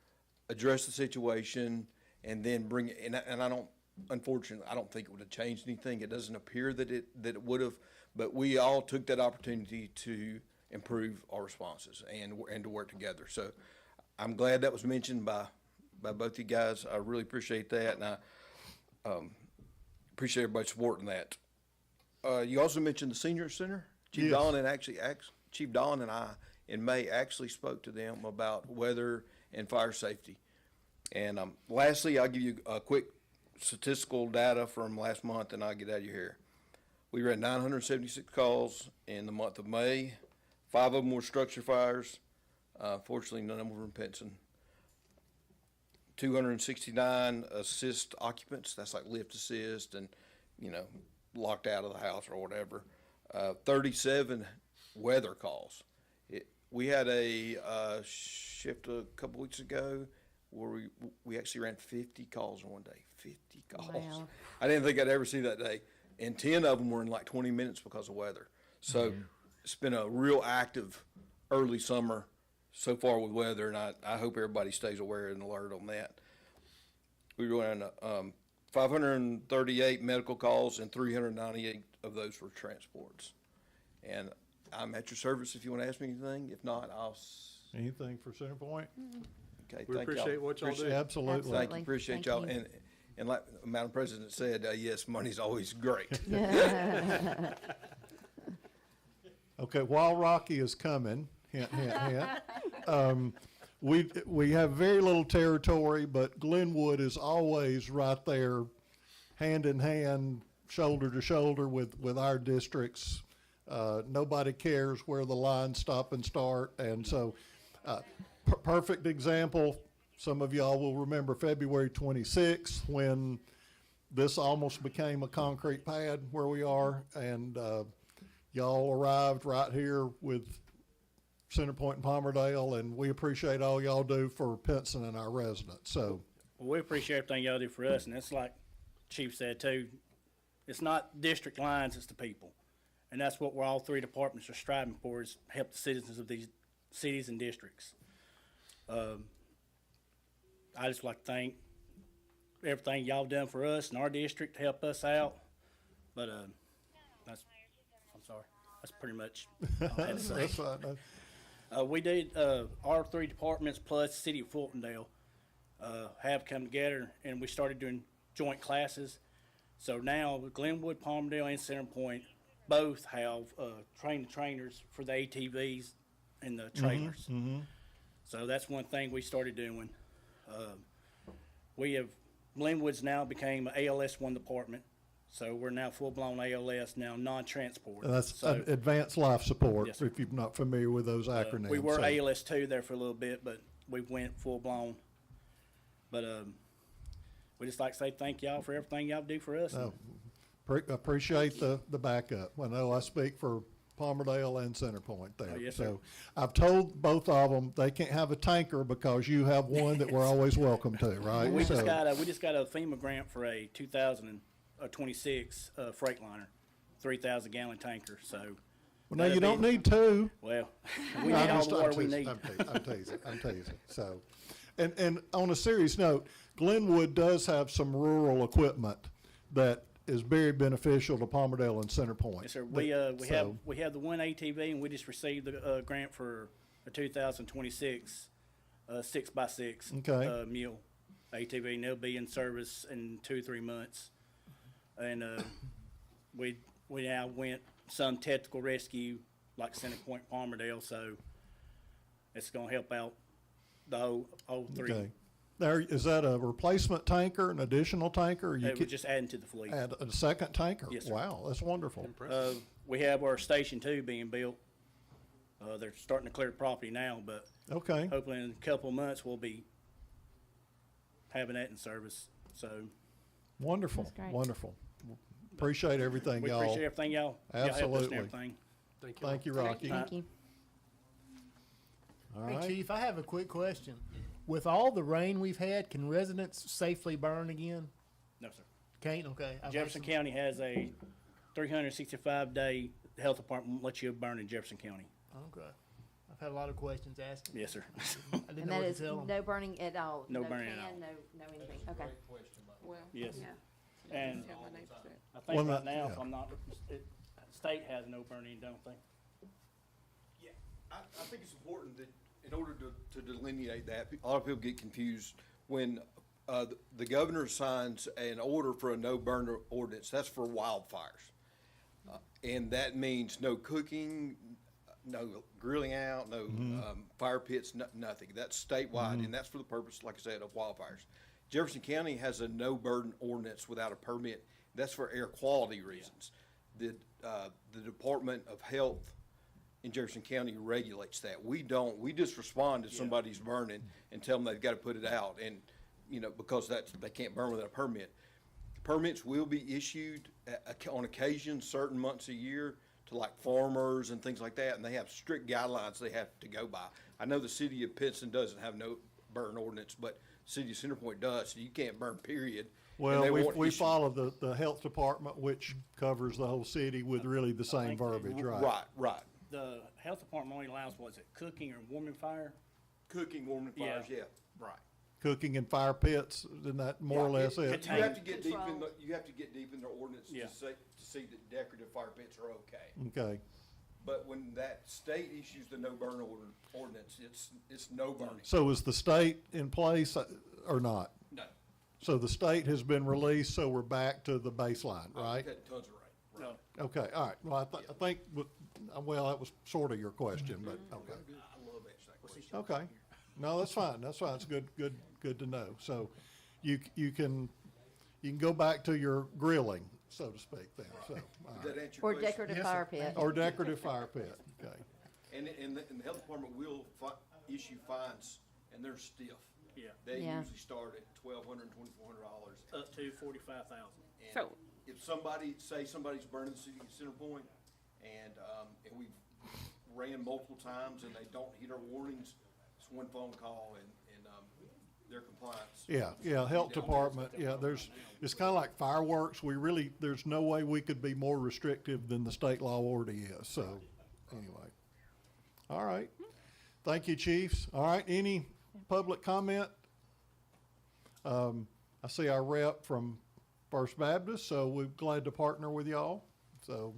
address the situation, and then bring it, and I don't, unfortunately, I don't think it would have changed anything. It doesn't appear that it would have, but we all took that opportunity to improve our responses and to work together. So I'm glad that was mentioned by both you guys. I really appreciate that, and I appreciate everybody supporting that. You also mentioned the senior center. Chief Yes. Don and Chief Don and I in May actually spoke to them about weather and fire safety. And lastly, I'll give you a quick statistical data from last month, and I'll get out of your hair. We ran 976 calls in the month of May. 5 of them were structure fires. Fortunately, none of them were in Pinson. 269 assist occupants. That's like lift assist and, you know, locked out of the house or whatever. 37 weather calls. We had a shift a couple weeks ago where we actually ran 50 calls in one day. 50 calls. Wow. I didn't think I'd ever see that day. And 10 of them were in like 20 minutes because of weather. So it's been a real active early summer so far with weather, and I hope everybody stays aware and alert on that. We ran 538 medical calls, and 398 of those were transports. And I'm at your service if you want to ask me anything. If not, Anything for Centerpoint? Okay, We thank y'all. appreciate what y'all do. Absolutely. Thank you, appreciate Thank y'all. you. And like Madam President said, yes, money's always great. Okay, while Rocky is coming, hint, hint, hint. We have very little territory, but Glenwood is always right there, hand in hand, shoulder to shoulder with our districts. Nobody cares where the lines stop and start, and so perfect example. some of y'all will remember February 26th when this almost became a concrete pad where we are, and y'all arrived right here with Centerpoint and Palmerdale, and we appreciate all y'all do for Pinson and our residents. So, Well, we appreciate everything y'all do for us, and it's like Chief said too, it's not district lines, it's the people. And that's what we're all three departments are striving for, is help the citizens of these cities and districts. I just like to thank everything y'all done for us in our district to help us out. But, that's, I'm sorry, that's pretty much all I had to say. that's fine. We did, our three departments plus City of Fultondale, have come together and we started doing joint classes. So now Glenwood, Palmerdale, and Centerpoint both have, trainers for the ATVs and the trailers. So that's one thing we started doing. Glenwood's now became an ALS 1 department. So we're now full-blown ALS now, non-transport. And that's So, advanced life support, Yes, sir. if you're not familiar with those acronyms. we were So, ALS 2 there for a little bit, but we went full-blown. But we just like to say thank y'all for everything y'all do for us. no, appreciate the backup. I know I speak for Palmerdale and Centerpoint there. Oh, yes, sir. So I've told both of them they can't have a tanker because you have one that we're always welcome to, right? We just So- got a FEMA grant for a 2026 Freightliner, 3,000 gallon tanker. So, Well, no, you don't need two. well, we I'm need all just- the I'm water we teasing, need. I'm teasing. So, and on a serious note, Glenwood does have some rural equipment that is very beneficial to Palmerdale and Centerpoint. Yes, sir. So- We have the one ATV, and we just received the grant for a 2026 6x6 Okay. mule ATV, and they'll be in service in 2-3 months. And we now went some technical rescue like Centerpoint, Palmerdale, so it's gonna help out the whole three. Okay. Now, is that a replacement tanker, an additional tanker? Or you We're could just adding to the fleet. add a second tanker? Yes, sir. Wow, that's wonderful. We have our Station 2 being built. They're starting to clear the property now, but Okay, hopefully in a couple of months, we'll be having that in service. So wonderful, That's great. wonderful. Appreciate everything, we y'all. appreciate everything y'all helped us Absolutely. and everything. Thank you. Thank you, Rocky. Thank you. All Hey, right. Chief, I have a quick question. With all the rain we've had, can residents safely burn again? No, sir. Can't? Okay. I've Jefferson heard some- County has a 365-day, the health department won't let you burn in Jefferson County. Okay. I've had a lot of questions asked. Yes, sir. I didn't And know that what is to tell them. no burning at all? No burning at can, all. No anything, okay. Well, Yes. yeah. And Yeah, my neighbor said. I think Well, right not- now, if yeah. I'm not, state has no burning, don't they? Yeah, I think it's important that in order to delineate that, a lot of people get confused when the governor signs an order for a no burner ordinance, that's for wildfires. And that means no cooking, no grilling out, no fire pits, nothing. That's statewide, and that's for the purpose, like I said, of wildfires. Jefferson County has a no burden ordinance without a permit. That's for air quality reasons. The Department of Health in Jefferson County regulates that. We don't. We just respond if somebody's burning and tell them they've got to put it out, and because they can't burn without a permit. Permits will be issued on occasion, certain months a year, to like farmers and things like that, and they have strict guidelines they have to go by. I know the city of Pittston doesn't have no burn ordinance, but city of Centerpoint does, so you can't burn, period. And Well, they we won't issue- follow the health department, which covers the whole city with really the same think they- verbiage, right? Right. The health department only allows, what is it, cooking or warming fire? Cooking, warming fires, Yeah. yeah, right. Cooking in fire pits, isn't that more or less it? You have Contained. to get deep in the ordinance Yeah. to see that decorative fire pits are okay. Okay, But when that state issues the no burn ordinance, it's no burning. so is the state in place or not? No. So the state has been released, so we're back to the baseline, right? We've had tons of rain. No. Okay, all right. Well, I think, well, that was sort of your question, but, okay. I love answering that question. Okay. No, that's fine. That's fine. It's good to know. So you can go back to your grilling, so to speak, then, so. all Did right. that answer your Or question? decorative Yes, fire sir. pit. Or decorative fire pit, okay. And the health department will issue fines, and they're stiff. Yeah, They Yeah. usually start at $1,200 and $2,400. up to 45,000. And So- if somebody's burning the city center point, and we've ran multiple times and they don't heed our warnings, it's one phone call and their compliance. Yeah, health department, yeah, it's kinda like fireworks, there's no way we could be more restrictive than the state law already is, so, anyway. All right, thank you, chiefs. All right, any public comment? I see our rep from First Baptist, so we're glad to partner with y'all, so,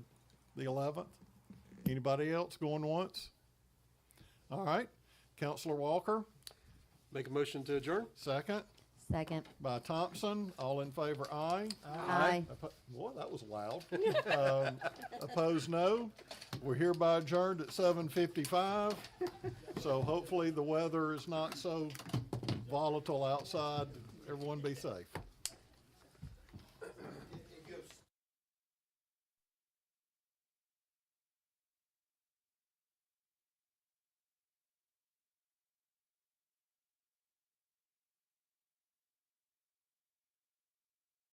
the 11th. Anybody else going once? All right, Counselor Walker, Make a motion to adjourn? second. Second. By Thompson, all in favor, aye. Aye. Boy, that was loud. Opposed, no. We're hereby adjourned at 7:55. So hopefully the weather is not so volatile outside. Everyone be safe.